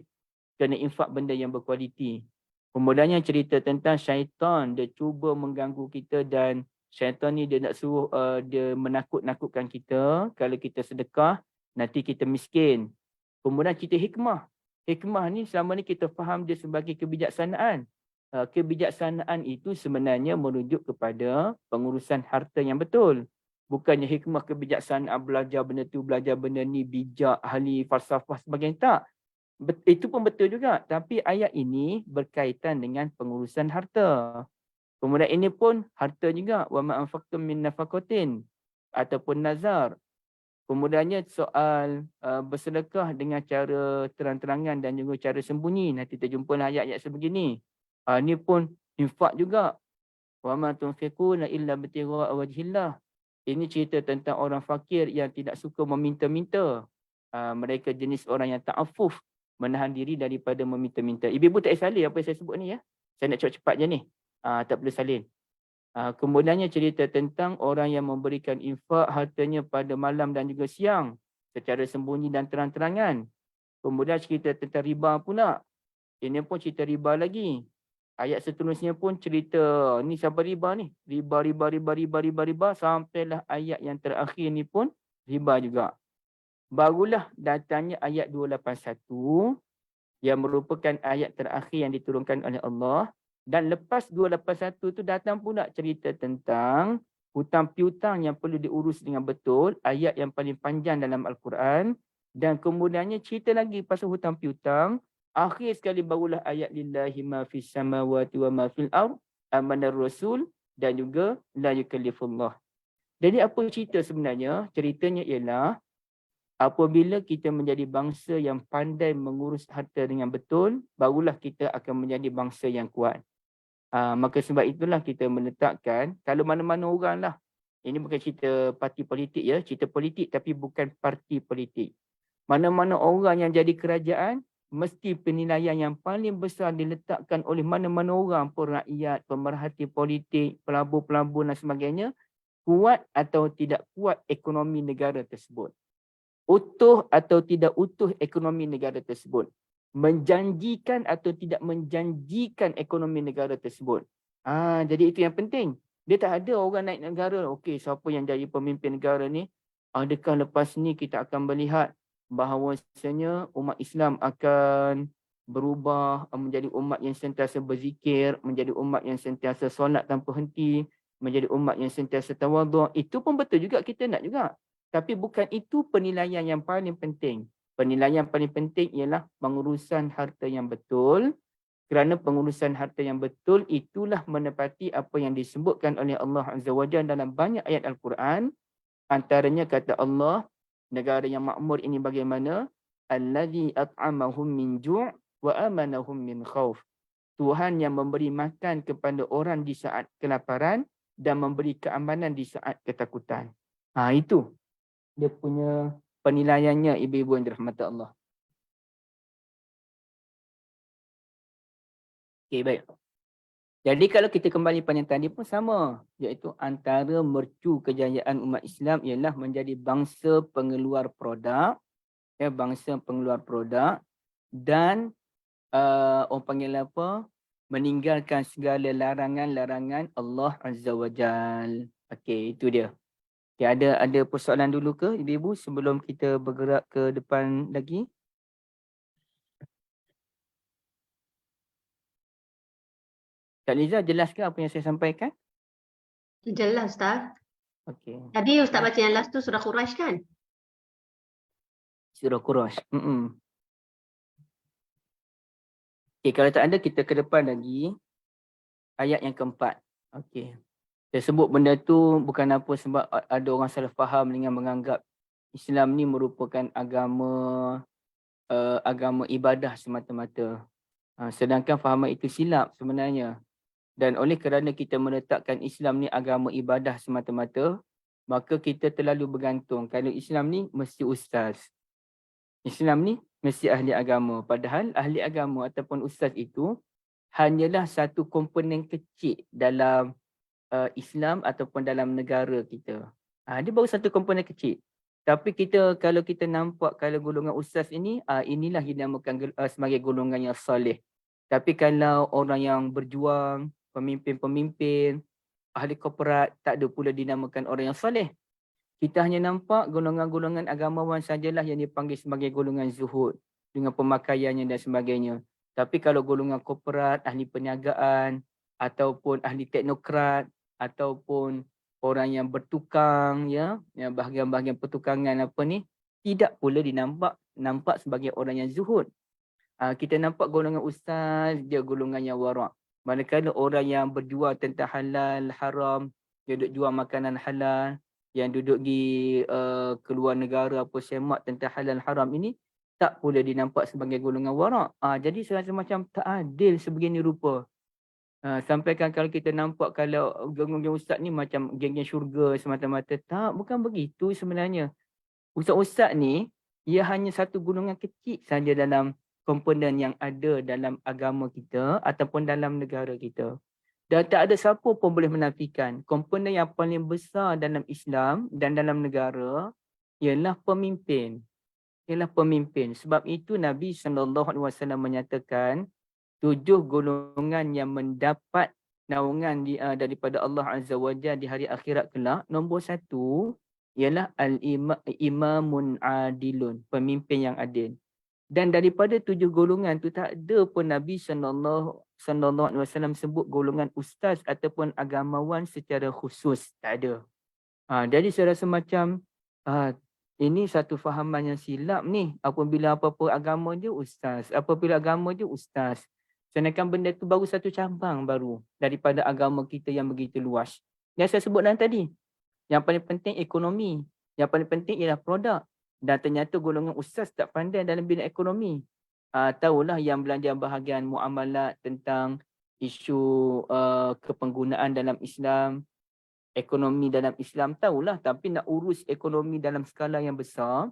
Kena infak benda yang berkualiti. Kemudiannya cerita tentang syaitan. Dia cuba mengganggu kita dan syaitan ni dia nak suruh, dia menakut-nakutkan kita. Kalau kita sedekah, nanti kita miskin. Kemudian cerita hikmah. Hikmah ni selama ni kita faham dia sebagai kebijaksanaan. Kebijaksanaan itu sebenarnya merujuk kepada pengurusan harta yang betul. Bukannya hikmah kebijaksanaan belajar benda tu, belajar benda ni, bijak, ahli falsafah sebagainya. Tak. Itu pun betul juga. Tapi ayat ini berkaitan dengan pengurusan harta. Kemudian ini pun harta juga. Wa ma anfaqtum min nafaqatin ataupun nazar. Kemudiannya soal bersedekah dengan cara terang-terangan dan juga cara sembunyi. Nanti kita jumpa ayat-ayat sebegini. Ini pun infak juga. Wa ma tunfiquna illa bitigha'a wajhillah. Ini cerita tentang orang fakir yang tidak suka meminta-minta. Mereka jenis orang yang ta'affuf, menahan diri daripada meminta-minta. Ibu-ibu tak payah salin apa yang saya sebut ni ya. Saya nak cepat-cepat je ni. Tak perlu salin. Kemudiannya cerita tentang orang yang memberikan infak hartanya pada malam dan juga siang secara sembunyi dan terang-terangan. Kemudian cerita tentang riba pula. Ini pun cerita riba lagi. Ayat seterusnya pun cerita ni sampai riba ni. Riba sampailah ayat yang terakhir ni pun riba juga. Barulah datangnya ayat 281 yang merupakan ayat terakhir yang diturunkan oleh Allah. Dan lepas 281 tu datang pula cerita tentang hutang piutang yang perlu diurus dengan betul. Ayat yang paling panjang dalam Al-Quran. Dan kemudiannya cerita lagi pasal hutang piutang. Akhir sekali barulah ayat lillahi ma fis samawati wa ma fil ard amanar rasul dan juga la yukallifullah. Jadi apa cerita sebenarnya? Ceritanya ialah apabila kita menjadi bangsa yang pandai mengurus harta dengan betul, barulah kita akan menjadi bangsa yang kuat. Maka sebab itulah kita meletakkan, kalau mana-mana orang lah, ini bukan cerita parti politik ya, cerita politik tapi bukan parti politik. Mana-mana orang yang jadi kerajaan, mesti penilaian yang paling besar diletakkan oleh mana-mana orang pun, rakyat, pemerhati politik, pelabur-pelabur dan sebagainya, kuat atau tidak kuat ekonomi negara tersebut. Utuh atau tidak utuh ekonomi negara tersebut. Menjanjikan atau tidak menjanjikan ekonomi negara tersebut. Jadi itu yang penting. Dia tak ada orang naik negara, okey, siapa yang jadi pemimpin negara ni, adakah lepas ni kita akan melihat bahawasanya umat Islam akan berubah menjadi umat yang sentiasa berzikir, menjadi umat yang sentiasa solat tanpa henti, menjadi umat yang sentiasa tawadhu'. Itu pun betul juga, kita nak juga. Tapi bukan itu penilaian yang paling penting. Penilaian paling penting ialah pengurusan harta yang betul. Kerana pengurusan harta yang betul itulah menepati apa yang disebutkan oleh Allah Azza wa Jalla dalam banyak ayat Al-Quran. Antaranya kata Allah, negara yang makmur ini bagaimana? Allazi at'amahum min ju' wa amanahum min khauf. Tuhan yang memberi makan kepada orang di saat kelaparan dan memberi keamanan di saat ketakutan. Itu dia punya penilaiannya, ibu-ibu yang dirahmati Allah. Okey, baik. Jadi kalau kita kembali pada yang tadi pun sama, iaitu antara mercu kejayaan umat Islam ialah menjadi bangsa pengeluar produk, bangsa pengeluar produk dan orang panggil apa? Meninggalkan segala larangan-larangan Allah Azza wa Jal. Okey, itu dia. Okay, ada persoalan dulu ke ibu-ibu sebelum kita bergerak ke depan lagi? Kak Liza, jelas ke apa yang saya sampaikan? Jelas, Ustaz. Okey. Tadi Ustaz baca yang last tu surah Quraisy kan? Surah Quraisy. Okey, kalau tak ada kita ke depan lagi. Ayat yang keempat. Okey. Saya sebut benda tu bukan apa sebab ada orang salah faham dengan menganggap Islam ni merupakan agama ibadah semata-mata. Sedangkan fahaman itu silap sebenarnya. Dan oleh kerana kita meletakkan Islam ni agama ibadah semata-mata, maka kita terlalu bergantung. Kalau Islam ni mesti ustaz. Islam ni mesti ahli agama. Padahal ahli agama ataupun ustaz itu hanyalah satu komponen kecil dalam Islam ataupun dalam negara kita. Dia baru satu komponen kecil. Tapi kalau kita nampak kalau golongan ustaz ini, inilah dinamakan sebagai golongan yang soleh. Tapi kalau orang yang berjuang, pemimpin-pemimpin, ahli korporat, tak ada pula dinamakan orang yang soleh. Kita hanya nampak golongan-golongan agamawan sajalah yang dipanggil sebagai golongan zuhud dengan pemakaiannya dan sebagainya. Tapi kalau golongan korporat, ahli perniagaan ataupun ahli teknokrat ataupun orang yang bertukang, yang bahagian-bahagian pertukangan apa ni, tidak pula nampak sebagai orang yang zuhud. Kita nampak golongan ustaz, dia golongan yang warak. Manakala orang yang berjuang tentang halal, haram, dia duduk jual makanan halal, yang duduk di keluar negara apa semak tentang halal haram ini tak pula dinampak sebagai golongan warak. Jadi serasa macam tak adil sebegini rupa. Sampaikan kalau kita nampak kalau geng-geng ustaz ni macam geng-geng syurga semata-mata. Tak, bukan begitu sebenarnya. Ustaz-ustaz ni ia hanya satu golongan kecil saja dalam komponen yang ada dalam agama kita ataupun dalam negara kita. Dan tak ada siapa pun boleh menafikan komponen yang paling besar dalam Islam dan dalam negara ialah pemimpin. Ialah pemimpin. Sebab itu Nabi SAW menyatakan 7 golongan yang mendapat naungan daripada Allah Azza wa Jalla di hari akhirat kelak. Nombor 1 ialah al-imamun adilun, pemimpin yang adil. Dan daripada 7 golongan tu tak ada pun Nabi SAW sebut golongan ustaz ataupun agamawan secara khusus. Tak ada. Jadi saya rasa macam ini satu fahaman yang silap ni. Apabila apa-apa agama dia ustaz. Apabila agama dia ustaz. Sedangkan benda tu baru satu cabang baru daripada agama kita yang begitu luas. Yang saya sebutkan tadi. Yang paling penting ekonomi. Yang paling penting ialah produk. Dan ternyata golongan ustaz tak pandai dalam bidang ekonomi. Tahulah yang belajar bahagian muamalat tentang isu kepenggunaan dalam Islam, ekonomi dalam Islam, tahulah. Tapi nak urus ekonomi dalam skala yang besar,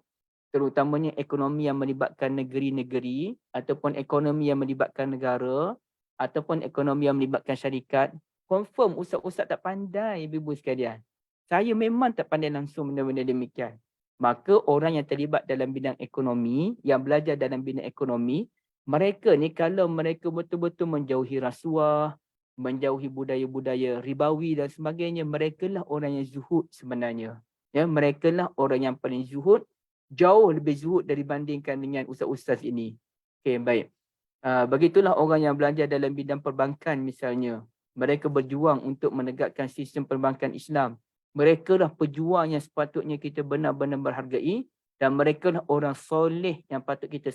terutamanya ekonomi yang melibatkan negeri-negeri ataupun ekonomi yang melibatkan negara ataupun ekonomi yang melibatkan syarikat, confirm ustaz-ustaz tak pandai, ibu-ibu sekalian. Saya memang tak pandai langsung benda-benda demikian. Maka orang yang terlibat dalam bidang ekonomi, yang belajar dalam bidang ekonomi, mereka ni kalau mereka betul-betul menjauhi rasuah, menjauhi budaya-budaya ribawi dan sebagainya, mereka lah orang yang zuhud sebenarnya. Ya, mereka lah orang yang paling zuhud, jauh lebih zuhud dibandingkan dengan ustaz-ustaz ini. Okey, baik. Begitulah orang yang belajar dalam bidang perbankan misalnya. Mereka berjuang untuk menegakkan sistem perbankan Islam. Mereka lah pejuang yang sepatutnya kita benar-benar berhargai dan mereka lah orang soleh yang patut kita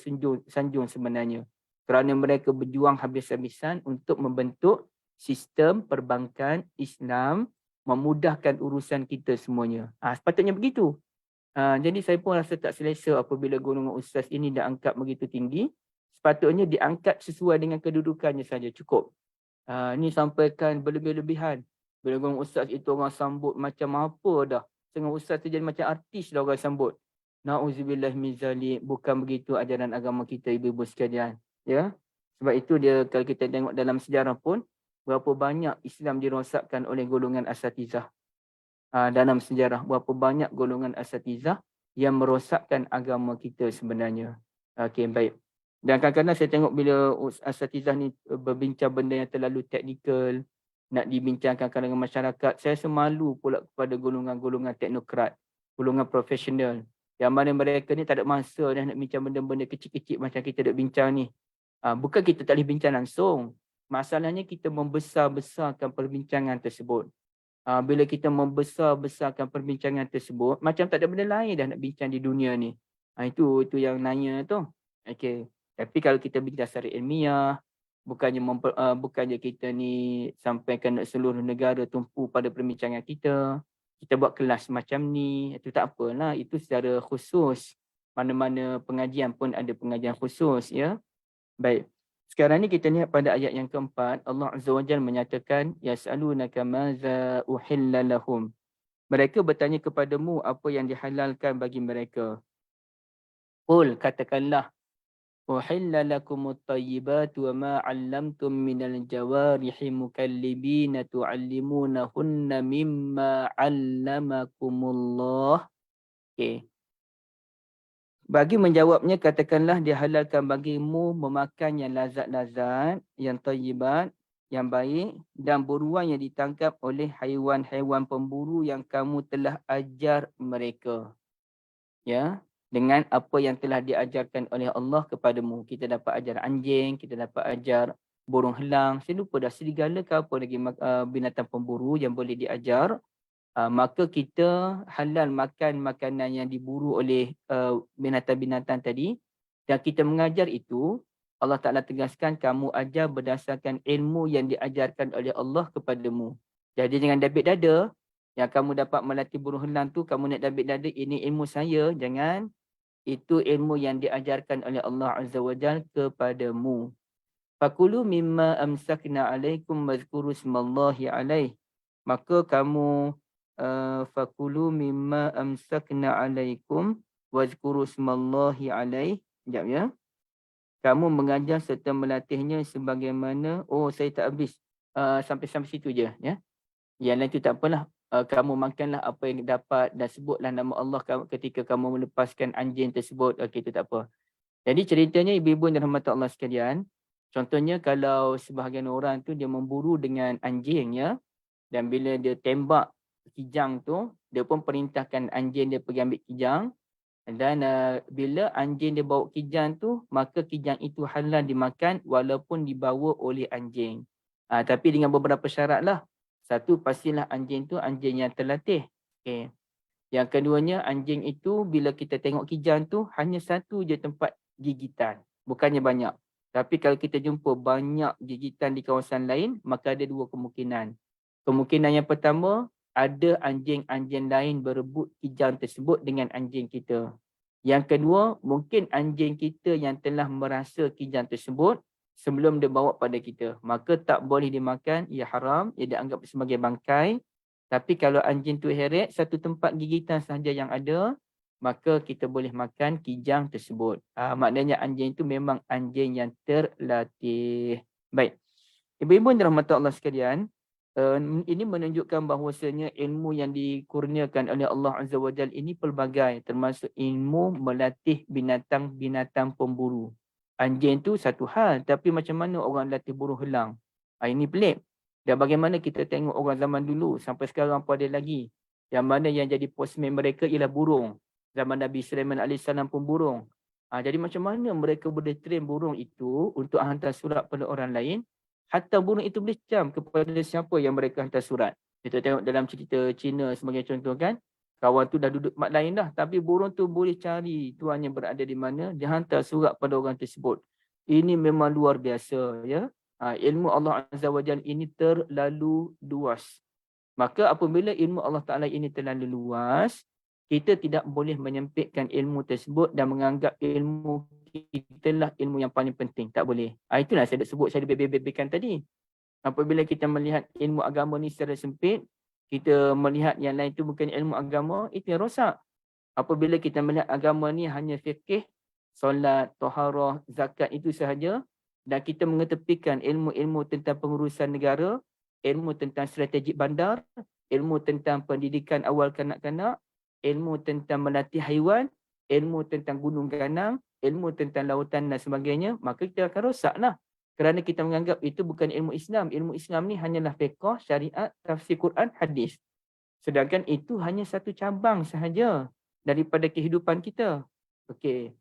sanjung sebenarnya. Kerana mereka berjuang habis-habisan untuk membentuk sistem perbankan Islam, memudahkan urusan kita semuanya. Sepatutnya begitu. Jadi saya pun rasa tak selesa apabila golongan ustaz ini diangkat begitu tinggi. Sepatutnya diangkat sesuai dengan kedudukannya saja, cukup. Ini sampaikan berlebih-lebihan. Bila golongan ustaz itu orang sambut macam apa dah. Setengah ustaz tu jadi macam artis dah orang sambut. Na'udzubillah min zalik. Bukan begitu ajaran agama kita, ibu-ibu sekalian. Ya. Sebab itu dia kalau kita tengok dalam sejarah pun, berapa banyak Islam dirosakkan oleh golongan asatizah. Dalam sejarah, berapa banyak golongan asatizah yang merosakkan agama kita sebenarnya. Okey, baik. Dan kadang-kadang saya tengok bila asatizah ni berbincang benda yang terlalu teknikal, nak dibincangkan dengan masyarakat, saya semalu pula kepada golongan-golongan teknokrat, golongan profesional, yang mana mereka ni tak ada masa dah nak bincang benda-benda kecil-kecil macam kita nak bincang ni. Bukan kita tak boleh bincang langsung. Masalahnya kita membesar-besarkan perbincangan tersebut. Bila kita membesar-besarkan perbincangan tersebut, macam tak ada benda lain dah nak bincang di dunia ni. Itu yang nanya tu. Okey. Tapi kalau kita bincang secara ilmiah, bukannya kita ni sampaikan seluruh negara tumpu pada perbincangan kita. Kita buat kelas macam ni, itu tak apalah. Itu secara khusus. Mana-mana pengajian pun ada pengajian khusus, ya. Baik. Sekarang ni kita lihat pada ayat yang keempat, Allah Azza wa Jalla menyatakan yas'alunaka maza uhilla lahum. Mereka bertanya kepadamu apa yang dihalalkan bagi mereka. Qul, katakanlah, uhilla lakumut tayyibatu wa ma 'allamtum minal jawarihi mukallibina tu'allimunahunna mimma 'allamakumullah. Okey. Bagi menjawabnya, katakanlah dihalalkan bagimu memakan yang lazat-lazat, yang tayyibat, yang baik, dan buruan yang ditangkap oleh haiwan-haiwan pemburu yang kamu telah ajar mereka. Ya, dengan apa yang telah diajarkan oleh Allah kepadamu. Kita dapat ajar anjing, kita dapat ajar burung helang. Saya lupa dah, serigala ke apa lagi binatang pemburu yang boleh diajar. Maka kita halal makan makanan yang diburu oleh binatang-binatang tadi, dan kita mengajar itu, Allah Ta'ala tegaskan kamu ajar berdasarkan ilmu yang diajarkan oleh Allah kepadamu. Jadi jangan dabit dada, yang kamu dapat melatih burung helang tu, kamu nak dabit dada, ini ilmu saya. Jangan, itu ilmu yang diajarkan oleh Allah Azza wa Jal kepadamu. Fakulu mimma amsakna alaikum wazkuru smallahi alaih. Maka kamu fakulu mimma amsakna alaikum wazkuru smallahi alaih. Sekejap ya. Kamu mengajar serta melatihnya sebagaimana, saya tak habis. Sampai situ je ya. Yang lain tu tak apalah. Kamu makanlah apa yang dapat dan sebutlah nama Allah ketika kamu melepaskan anjing tersebut. Okey, itu tak apa. Jadi ceritanya ibu-ibu dan rahmat Allah sekalian, contohnya kalau sebahagian orang tu dia memburu dengan anjing ya, dan bila dia tembak kijang tu, dia pun perintahkan anjing dia pergi ambil kijang, dan bila anjing dia bawa kijang tu, maka kijang itu halal dimakan walaupun dibawa oleh anjing. Tapi dengan beberapa syarat lah. Satu, pastilah anjing tu anjing yang terlatih. Okay. Yang keduanya, anjing itu bila kita tengok kijang tu hanya satu je tempat gigitan, bukannya banyak. Tapi kalau kita jumpa banyak gigitan di kawasan lain, maka ada dua kemungkinan. Kemungkinan yang pertama, ada anjing-anjing lain berebut kijang tersebut dengan anjing kita. Yang kedua, mungkin anjing kita yang telah merasa kijang tersebut sebelum dia bawa pada kita. Maka tak boleh dimakan, ia haram, ia dianggap sebagai bangkai. Tapi kalau anjing tu heret, satu tempat gigitan sahaja yang ada, maka kita boleh makan kijang tersebut. Maknanya anjing itu memang anjing yang terlatih. Baik. Ibu-ibu dan rahmat Allah sekalian, ini menunjukkan bahawasanya ilmu yang dikurniakan oleh Allah Azza wa Jal ini pelbagai, termasuk ilmu melatih binatang-binatang pemburu. Anjing tu satu hal, tapi macam mana orang latih burung helang? Ini pelik. Dan bagaimana kita tengok orang zaman dulu sampai sekarang pun ada lagi. Yang mana yang jadi postman mereka ialah burung. Zaman Nabi Sulaiman AS pun burung. Jadi macam mana mereka boleh train burung itu untuk hantar surat pada orang lain. Hatta burung itu boleh cam kepada siapa yang mereka hantar surat. Kita tengok dalam cerita Cina sebagai contoh kan. Kawan tu dah duduk tempat lain dah. Tapi burung tu boleh cari tuannya berada di mana. Dia hantar surat pada orang tersebut. Ini memang luar biasa ya. Ilmu Allah Azza wa Jalla ini terlalu luas. Maka apabila ilmu Allah Ta'ala ini terlalu luas, kita tidak boleh menyempitkan ilmu tersebut dan menganggap ilmu kita lah ilmu yang paling penting. Tak boleh. Itulah saya sebut, saya bebek-bebekkan tadi. Apabila kita melihat ilmu agama ni secara sempit, kita melihat yang lain itu bukan ilmu agama, itu yang rosak. Apabila kita melihat agama ni hanya fikih, solat, taharah, zakat itu sahaja, dan kita mengetepikan ilmu-ilmu tentang pengurusan negara, ilmu tentang strategik bandar, ilmu tentang pendidikan awal kanak-kanak, ilmu tentang melatih haiwan, ilmu tentang gunung ganang, ilmu tentang lautan dan sebagainya, maka kita akan rosaklah. Kerana kita menganggap itu bukan ilmu Islam. Ilmu Islam ni hanyalah fiqh, syariat, tafsir Quran, hadis. Sedangkan itu hanya satu cabang sahaja daripada kehidupan kita. Okey.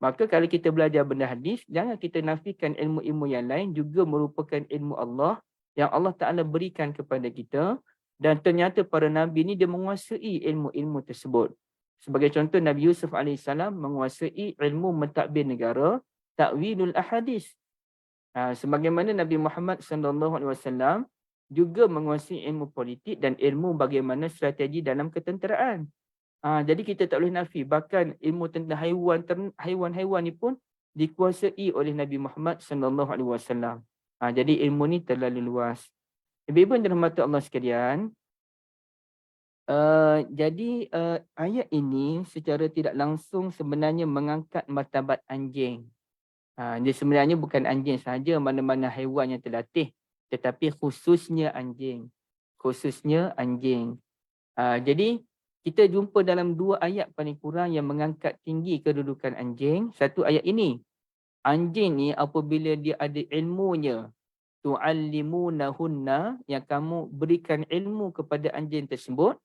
Maka kalau kita belajar benda hadis, jangan kita nafikan ilmu-ilmu yang lain juga merupakan ilmu Allah yang Allah Ta'ala berikan kepada kita. Dan ternyata para Nabi ni dia menguasai ilmu-ilmu tersebut. Sebagai contoh, Nabi Yusuf AS menguasai ilmu mentadbir negara, ta'wilul ahadis. Sebagaimana Nabi Muhammad SAW juga menguasai ilmu politik dan ilmu bagaimana strategi dalam ketenteraan. Jadi kita tak boleh nafi. Bahkan ilmu tentang haiwan-haiwan ni pun dikuasai oleh Nabi Muhammad SAW. Jadi ilmu ni terlalu luas. Ibu-ibu yang dirahmati Allah sekalian, Jadi ayat ini secara tidak langsung sebenarnya mengangkat martabat anjing. Dia sebenarnya bukan anjing sahaja, mana-mana haiwan yang terlatih, tetapi khususnya anjing. Khususnya anjing. Jadi kita jumpa dalam 2 ayat paling kurang yang mengangkat tinggi kedudukan anjing. Satu ayat ini. Anjing ni apabila dia ada ilmunya, tu'allimunahunna, yang kamu berikan ilmu kepada anjing tersebut,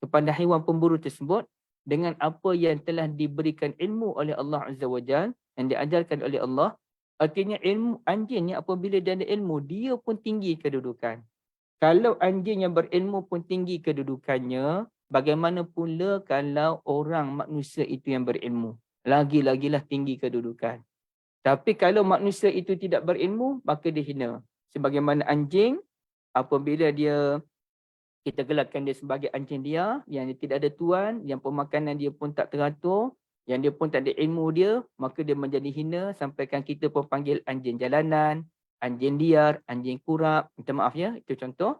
kepada haiwan pemburu tersebut, dengan apa yang telah diberikan ilmu oleh Allah Azza wa Jal, yang diajarkan oleh Allah. Artinya ilmu anjing ni apabila dia ada ilmu, dia pun tinggi kedudukan. Kalau anjing yang berilmu pun tinggi kedudukannya, bagaimana pula kalau orang manusia itu yang berilmu? Lagi-lagilah tinggi kedudukan. Tapi kalau manusia itu tidak berilmu, maka dia hina. Sebagaimana anjing, apabila kita gelarkan dia sebagai anjing dia, yang dia tidak ada tuan, yang pemakanan dia pun tak teratur, yang dia pun tak ada ilmu dia, maka dia menjadi hina, sampaikan kita pun panggil anjing jalanan, anjing liar, anjing kurap. Minta maaf ya, itu contoh.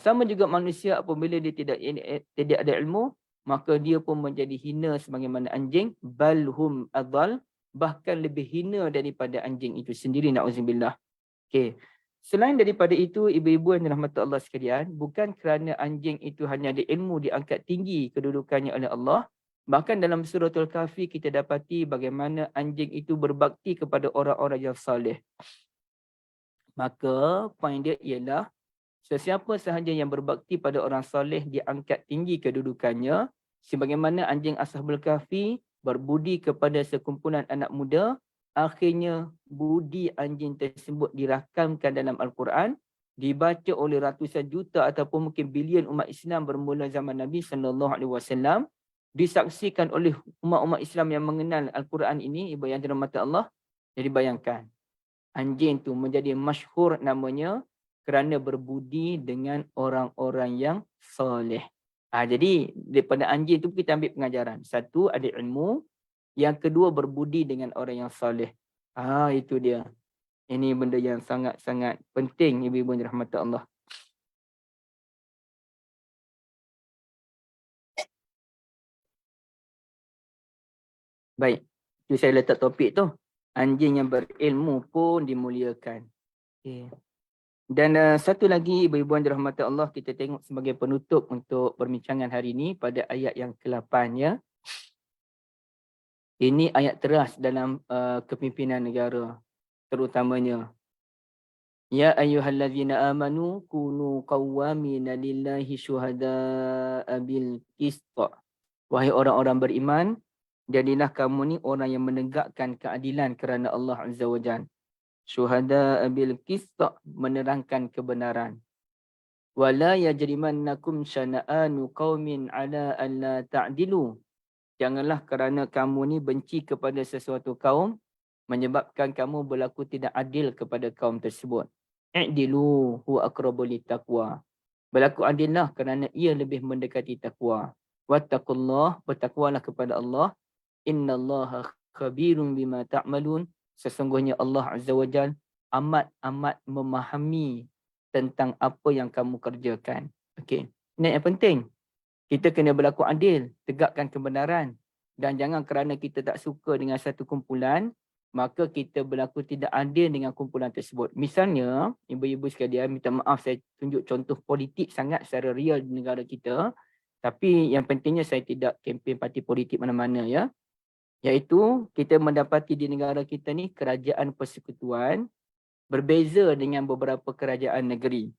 Sama juga manusia apabila dia tidak ada ilmu, maka dia pun menjadi hina sebagaimana anjing. Balhum adhal, bahkan lebih hina daripada anjing itu sendiri, na'udzubillah. Okey. Selain daripada itu, ibu-ibu yang dirahmati Allah sekalian, bukan kerana anjing itu hanya ada ilmu diangkat tinggi kedudukannya oleh Allah, bahkan dalam suratul Kahfi kita dapati bagaimana anjing itu berbakti kepada orang-orang yang saleh. Maka poin dia ialah sesiapa sahaja yang berbakti pada orang soleh diangkat tinggi kedudukannya, sebagaimana anjing Ashabul Kahfi berbudi kepada sekumpulan anak muda, akhirnya budi anjing tersebut dirakamkan dalam Al-Quran, dibaca oleh ratusan juta ataupun mungkin bilion umat Islam bermula zaman Nabi SAW, disaksikan oleh umat-umat Islam yang mengenal Al-Quran ini, ibu yang dirahmati Allah. Jadi bayangkan, anjing tu menjadi masyhur namanya kerana berbudi dengan orang-orang yang soleh. Jadi daripada anjing tu kita ambil pengajaran. Satu, ada ilmu. Yang kedua, berbudi dengan orang yang soleh. Itu dia. Ini benda yang sangat-sangat penting, ibu-ibu yang dirahmati Allah. Baik, itu saya letak topik tu. Anjing yang berilmu pun dimuliakan. Okay. Dan satu lagi, ibu-ibu yang dirahmati Allah, kita tengok sebagai penutup untuk perbincangan hari ini pada ayat yang ke-8 ya. Ini ayat teras dalam kepimpinan negara terutamanya. Ya ayyuhallazina amanu kunu qawwamina lillahi syuhada'a bil qist. Wahai orang-orang beriman, jadilah kamu ni orang yang menegakkan keadilan kerana Allah Azza wa Jalla. Syuhada'a bil qist, menerangkan kebenaran. Wala yajrimannakum syana'anu qaumin ala alla ta'dilu. Janganlah kerana kamu ni benci kepada sesuatu kaum menyebabkan kamu berlaku tidak adil kepada kaum tersebut. I'dilu huwa aqrabu littaqwa. Berlaku adillah kerana ia lebih mendekati takwa. Wattaqullah, bertakwalah kepada Allah. Innallaha khabirun bima ta'malun. Sesungguhnya Allah Azza wa Jalla amat-amat memahami tentang apa yang kamu kerjakan. Okey. Ini yang penting. Kita kena berlaku adil, tegakkan kebenaran. Dan jangan kerana kita tak suka dengan satu kumpulan, maka kita berlaku tidak adil dengan kumpulan tersebut. Misalnya, ibu-ibu sekalian, minta maaf saya tunjuk contoh politik sangat secara real di negara kita. Tapi yang pentingnya saya tidak kempen parti politik mana-mana ya. Iaitu kita mendapati di negara kita ni kerajaan persekutuan berbeza dengan beberapa kerajaan negeri.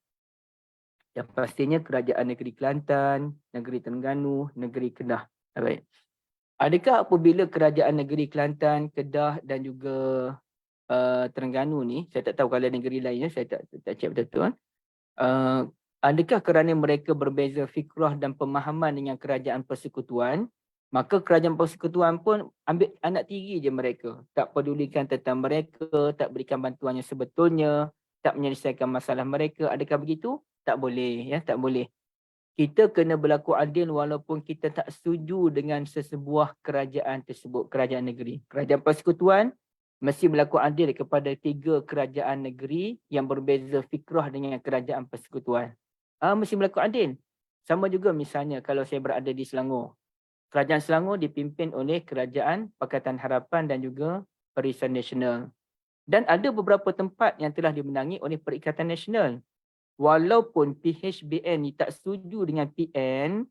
Yang pastinya kerajaan negeri Kelantan, negeri Terengganu, negeri Kedah. Baik. Adakah apabila kerajaan negeri Kelantan, Kedah dan juga Terengganu ni, saya tak tahu kalau negeri lainnya, saya tak cek betul-betul. Adakah kerana mereka berbeza fikrah dan pemahaman dengan kerajaan persekutuan, maka kerajaan persekutuan pun ambil anak tiri je mereka. Tak pedulikan tentang mereka, tak berikan bantuan yang sebetulnya, tak menyelesaikan masalah mereka. Adakah begitu? Tak boleh, ya, tak boleh. Kita kena berlaku adil walaupun kita tak setuju dengan sesebuah kerajaan tersebut, kerajaan negeri. Kerajaan persekutuan mesti berlaku adil kepada 3 kerajaan negeri yang berbeza fikrah dengan kerajaan persekutuan. Mesti berlaku adil. Sama juga misalnya kalau saya berada di Selangor. Kerajaan Selangor dipimpin oleh Kerajaan Pakatan Harapan dan juga Barisan Nasional. Dan ada beberapa tempat yang telah dimenangi oleh Perikatan Nasional. Walaupun PHBN ni tak setuju dengan PN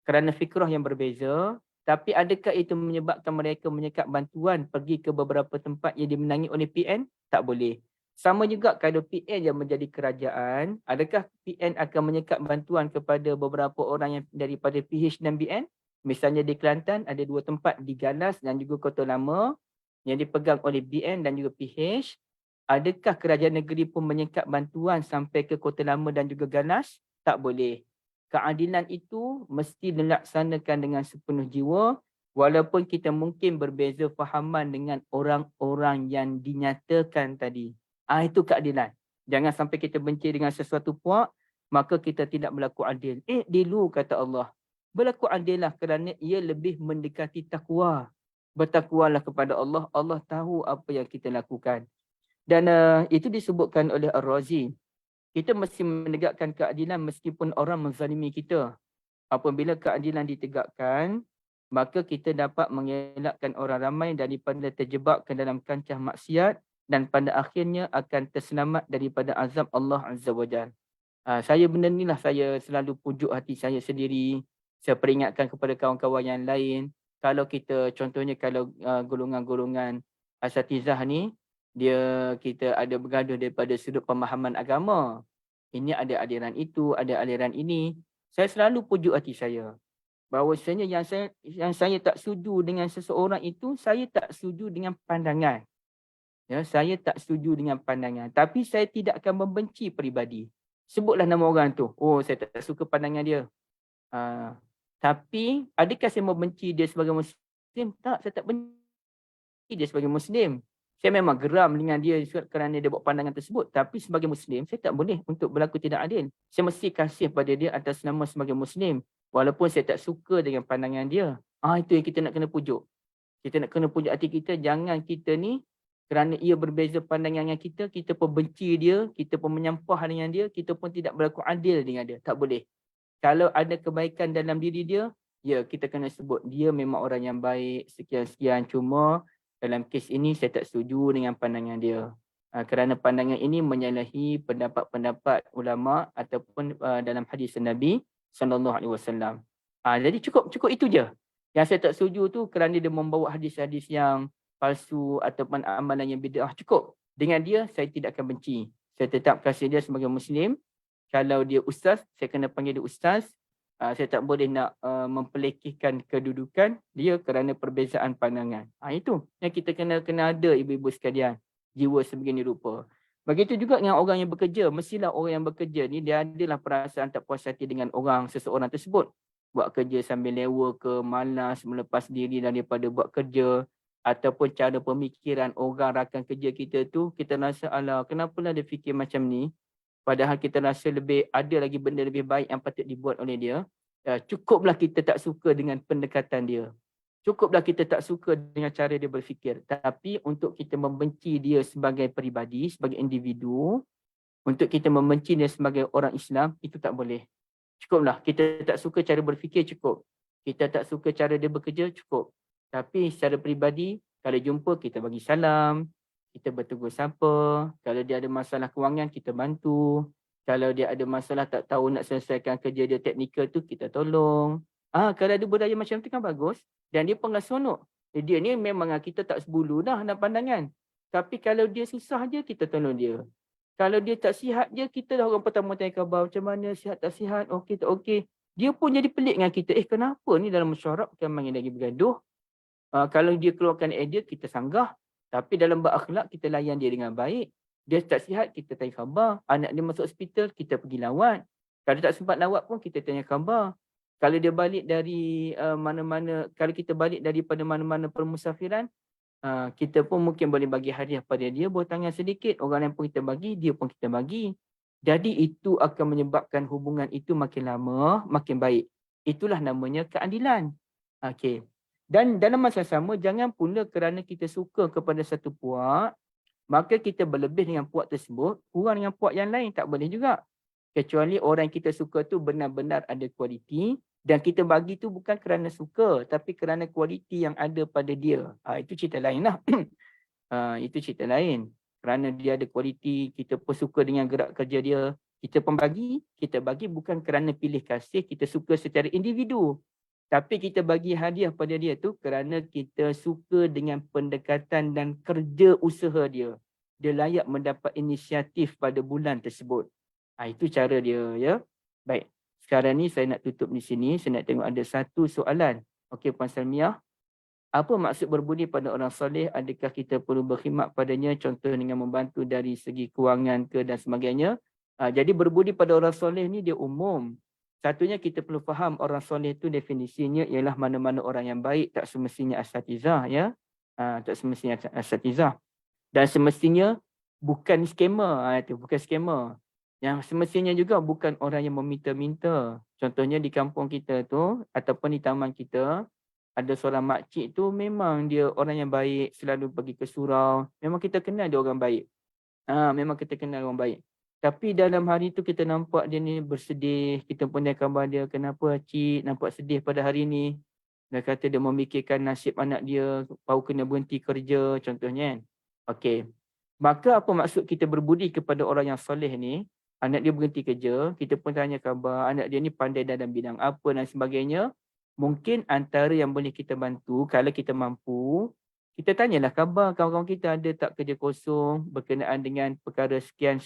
kerana fikrah yang berbeza, tapi adakah itu menyebabkan mereka menyekat bantuan pergi ke beberapa tempat yang dimenangi oleh PN? Tak boleh. Sama juga kalau PN yang menjadi kerajaan, adakah PN akan menyekat bantuan kepada beberapa orang yang daripada PH dan BN? Misalnya di Kelantan ada 2 tempat di Ganas dan juga Kota Lama yang dipegang oleh BN dan juga PH. Adakah kerajaan negeri pun menyekat bantuan sampai ke Kota Lama dan juga Ganas? Tak boleh. Keadilan itu mesti dilaksanakan dengan sepenuh jiwa walaupun kita mungkin berbeza fahaman dengan orang-orang yang dinyatakan tadi. Itu keadilan. Jangan sampai kita benci dengan sesuatu puak, maka kita tidak berlaku adil. Dilu kata Allah. Berlaku adillah kerana ia lebih mendekati takwa. Bertakwalah kepada Allah. Allah tahu apa yang kita lakukan. Dan itu disebutkan oleh Ar-Razi. Kita mesti menegakkan keadilan meskipun orang menzalimi kita. Apabila keadilan ditegakkan, maka kita dapat mengelakkan orang ramai daripada terjebak ke dalam kancah maksiat dan pada akhirnya akan terselamat daripada azab Allah Azza wa Jalla. Saya benda inilah saya selalu pujuk hati saya sendiri. Saya peringatkan kepada kawan-kawan yang lain. Kalau kita contohnya kalau golongan-golongan asatizah ni, kita ada bergaduh daripada sudut pemahaman agama. Ini ada aliran itu, ada aliran ini. Saya selalu pujuk hati saya. Bahawasanya yang saya tak setuju dengan seseorang itu, saya tak setuju dengan pandangan. Ya, saya tak setuju dengan pandangan. Tapi saya tidak akan membenci peribadi. Sebutlah nama orang tu. Oh, saya tak suka pandangan dia. Tapi adakah saya membenci dia sebagai Muslim? Tak, saya tak benci dia sebagai Muslim. Saya memang geram dengan dia kerana dia buat pandangan tersebut. Tapi sebagai Muslim, saya tak boleh untuk berlaku tidak adil. Saya mesti kasih pada dia atas nama sebagai Muslim. Walaupun saya tak suka dengan pandangan dia. Itu yang kita nak kena pujuk. Kita nak kena pujuk hati kita. Jangan kita ni, kerana ia berbeza pandangan dengan kita pun benci dia, kita pun menyampah dengan dia, kita pun tidak berlaku adil dengan dia. Tak boleh. Kalau ada kebaikan dalam diri dia, ya kita kena sebut dia memang orang yang baik, sekian-sekian. Cuma dalam kes ini saya tak setuju dengan pandangan dia. Kerana pandangan ini menyalahi pendapat-pendapat ulama ataupun dalam hadis Nabi SAW. Jadi cukup itu je. Yang saya tak setuju tu kerana dia membawa hadis-hadis yang palsu ataupun amalan yang bid'ah. Cukup. Dengan dia saya tidak akan benci. Saya tetap kasih dia sebagai Muslim. Kalau dia ustaz, saya kena panggil dia ustaz. Saya tak boleh nak mempelekehkan kedudukan dia kerana perbezaan pandangan. Itu yang kita kena ada, ibu-ibu sekalian. Jiwa sebegini rupa. Begitu juga dengan orang yang bekerja. Mestilah orang yang bekerja ni dia adalah perasaan tak puas hati dengan seseorang tersebut. Buat kerja sambil lewa ke, malas, melepas diri daripada buat kerja. Ataupun cara pemikiran orang rakan kerja kita tu, kita rasa, alah, kenapalah dia fikir macam ni? Padahal kita rasa ada lagi benda lebih baik yang patut dibuat oleh dia. Cukuplah kita tak suka dengan pendekatan dia. Cukuplah kita tak suka dengan cara dia berfikir. Tapi untuk kita membenci dia sebagai peribadi, sebagai individu, untuk kita membenci dia sebagai orang Islam, itu tak boleh. Cukuplah. Kita tak suka cara berfikir, cukup. Kita tak suka cara dia bekerja, cukup. Tapi secara peribadi, kalau jumpa kita bagi salam, kita bertegur sapa. Kalau dia ada masalah kewangan, kita bantu. Kalau dia ada masalah tak tahu nak selesaikan kerja dia teknikal tu, kita tolong. Kalau ada budaya macam tu kan bagus. Dan dia pernah sonok. Dia ni memang kita tak sebulu dah dalam pandangan. Tapi kalau dia susah je, kita tolong dia. Kalau dia tak sihat je, kita dah orang pertama tanya khabar. Macam mana, sihat tak sihat, okey tak okey. Dia pun jadi pelik dengan kita. Kenapa ni dalam mesyuarat bukan main lagi bergaduh. Kalau dia keluarkan idea, kita sanggah. Tapi dalam berakhlak, kita layan dia dengan baik. Dia tak sihat, kita tanya khabar. Anak dia masuk hospital, kita pergi lawat. Kalau tak sempat lawat pun, kita tanya khabar. Kalau dia balik dari kalau kita balik daripada mana-mana permusafiran, kita pun mungkin boleh bagi hadiah pada dia, buah tangan sedikit. Orang yang pun kita bagi, dia pun kita bagi. Jadi itu akan menyebabkan hubungan itu makin lama, makin baik. Itulah namanya keadilan. Okey. Dan dalam masa sama, jangan pula kerana kita suka kepada satu puak, maka kita berlebih dengan puak tersebut, kurang dengan puak yang lain, tak boleh juga. Kecuali orang yang kita suka tu benar-benar ada kualiti dan kita bagi tu bukan kerana suka tapi kerana kualiti yang ada pada dia. Itu cerita lain lah. Itu cerita lain. Kerana dia ada kualiti, kita pun suka dengan gerak kerja dia. Kita pun bagi, kita bagi bukan kerana pilih kasih, kita suka secara individu. Tapi kita bagi hadiah pada dia tu kerana kita suka dengan pendekatan dan kerja usaha dia. Dia layak mendapat inisiatif pada bulan tersebut. Itu cara dia, ya. Baik. Sekarang ni saya nak tutup di sini. Saya nak tengok ada satu soalan. Okey, Puan Salmiah. Apa maksud berbudi pada orang soleh? Adakah kita perlu berkhidmat padanya? Contoh dengan membantu dari segi kewangan ke dan sebagainya. Jadi berbudi pada orang soleh ni dia umum. Satunya kita perlu faham orang soleh itu definisinya ialah mana-mana orang yang baik, tak semestinya asatizah, ya. Tak semestinya asatizah. Dan semestinya bukan skamer, itu bukan skamer. Yang semestinya juga bukan orang yang meminta-minta. Contohnya di kampung kita tu ataupun di taman kita, ada seorang makcik tu memang dia orang yang baik, selalu pergi ke surau. Memang kita kenal dia orang baik. Memang kita kenal orang baik. Tapi dalam hari tu kita nampak dia ni bersedih. Kita pun dia khabar dia, kenapa cik nampak sedih pada hari ni. Dia kata dia memikirkan nasib anak dia, baru kena berhenti kerja contohnya kan. Okey. Maka apa maksud kita berbudi kepada orang yang soleh ni? Anak dia berhenti kerja, kita pun tanya khabar, anak dia ni pandai dalam bidang apa dan sebagainya. Mungkin antara yang boleh kita bantu, kalau kita mampu, kita tanyalah khabar kawan-kawan kita ada tak kerja kosong berkenaan dengan perkara sekian.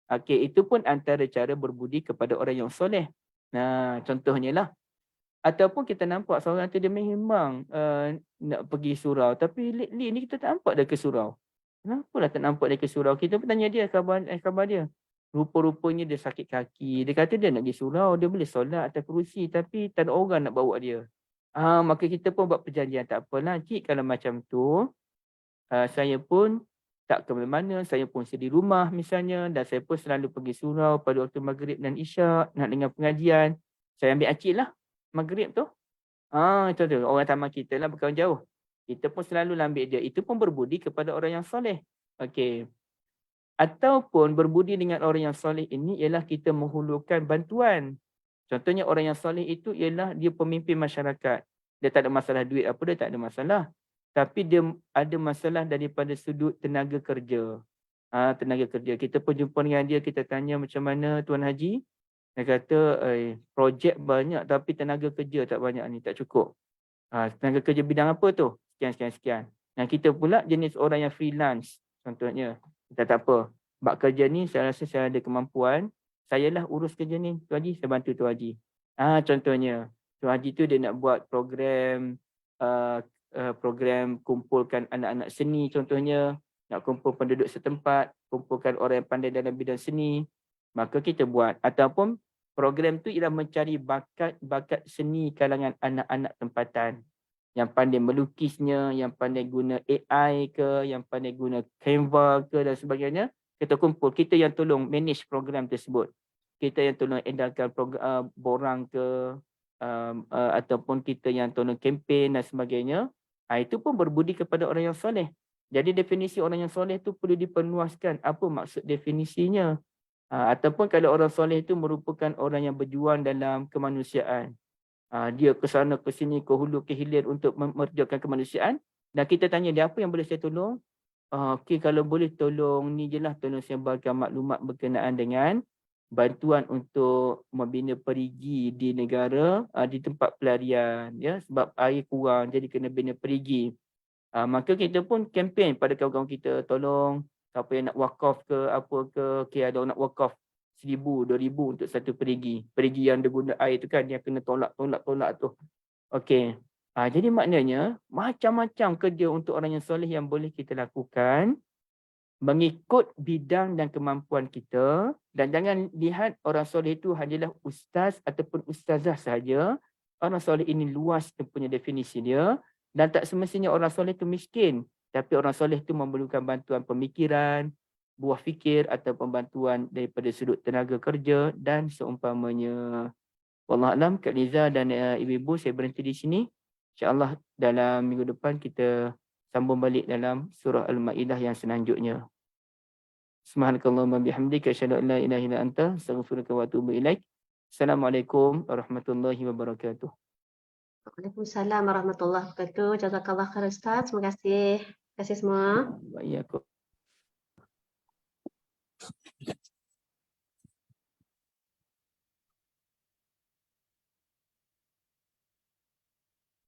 Okey, itu pun antara cara berbudi kepada orang yang soleh. Nah, contohnya lah. Ataupun kita nampak seorang tu dia memang nak pergi surau. Tapi lately ni kita tak nampak dia ke surau. Kenapa lah tak nampak dia ke surau? Kita pun tanya dia khabar dia. Rupa-rupanya dia sakit kaki. Dia kata dia nak pergi surau. Dia boleh solat atas kerusi. Tapi tak ada orang nak bawa dia. Maka kita pun buat perjanjian. Tak apalah cik kalau macam tu. Saya pun tak ke mana-mana. Saya pun sedih rumah misalnya. Dan saya pun selalu pergi surau pada waktu maghrib dan isyak. Nak dengar pengajian. Saya ambil acik lah. Maghrib tu. Itu tu. Orang taman kita lah bukan jauh. Kita pun selalu ambil dia. Itu pun berbudi kepada orang yang soleh. Okey. Ataupun berbudi dengan orang yang soleh ini ialah kita menghulurkan bantuan. Contohnya orang yang soleh itu ialah dia pemimpin masyarakat. Dia tak ada masalah duit apa, dia tak ada masalah. Tapi dia ada masalah daripada sudut tenaga kerja. Tenaga kerja. Kita pun jumpa dengan dia, kita tanya macam mana Tuan Haji. Dia kata, projek banyak tapi tenaga kerja tak banyak ni, tak cukup. Tenaga kerja bidang apa tu? Sekian. Yang kita pula jenis orang yang freelance. Contohnya, kita tak apa. Bak kerja ni saya rasa saya ada kemampuan. Sayalah urus kerja ni. Tuan Haji, saya bantu Tuan Haji. Contohnya, Tuan Haji tu dia nak buat program program kumpulkan anak-anak seni contohnya. Nak kumpul penduduk setempat. Kumpulkan orang yang pandai dalam bidang seni. Maka kita buat. Ataupun program tu ialah mencari bakat seni kalangan anak-anak tempatan. Yang pandai melukisnya, yang pandai guna AI ke, yang pandai guna Canva ke dan sebagainya. Kita kumpul, kita yang tolong manage program tersebut. Kita yang tolong edarkan borang ke, ataupun kita yang tolong kempen dan sebagainya. Itu pun berbudi kepada orang yang soleh. Jadi definisi orang yang soleh tu perlu diperluaskan. Apa maksud definisinya? Ataupun kalau orang soleh itu merupakan orang yang berjuang dalam kemanusiaan. Dia ke sana ke sini ke hulu ke hilir untuk memerdekakan kemanusiaan. Dan kita tanya dia apa yang boleh saya tolong? Okey, kalau boleh tolong ni je lah, tolong sebarkan maklumat berkenaan dengan bantuan untuk membina perigi di negara, di tempat pelarian, ya, sebab air kurang jadi kena bina perigi. Maka kita pun kempen pada kawan-kawan kita, tolong siapa yang nak wakaf ke apa ke, okey ada orang nak wakaf 1,000, 2,000 untuk satu perigi. Perigi yang dia guna air tu kan, yang kena tolak tu. Okey. Jadi maknanya macam-macam kerja untuk orang yang soleh yang boleh kita lakukan mengikut bidang dan kemampuan kita. Dan jangan lihat orang soleh itu hanyalah ustaz ataupun ustazah sahaja. Orang soleh ini luas dia punya definisi dia. Dan tak semestinya orang soleh itu miskin. Tapi orang soleh itu memerlukan bantuan pemikiran, buah fikir atau bantuan daripada sudut tenaga kerja dan seumpamanya. Wallahualam, Kak Liza dan ibu-ibu, saya berhenti di sini. InsyaAllah dalam minggu depan kita sambung balik dalam surah Al-Ma'idah yang selanjutnya. Subhanakallahumma bihamdika asyhadu an la ilaha illa anta astaghfiruka wa atubu ilaik. Assalamualaikum warahmatullahi wabarakatuh. Waalaikumsalam warahmatullahi wabarakatuh. Jazakallah khair Ustaz. Terima kasih. Terima kasih semua. Wa iyyakum.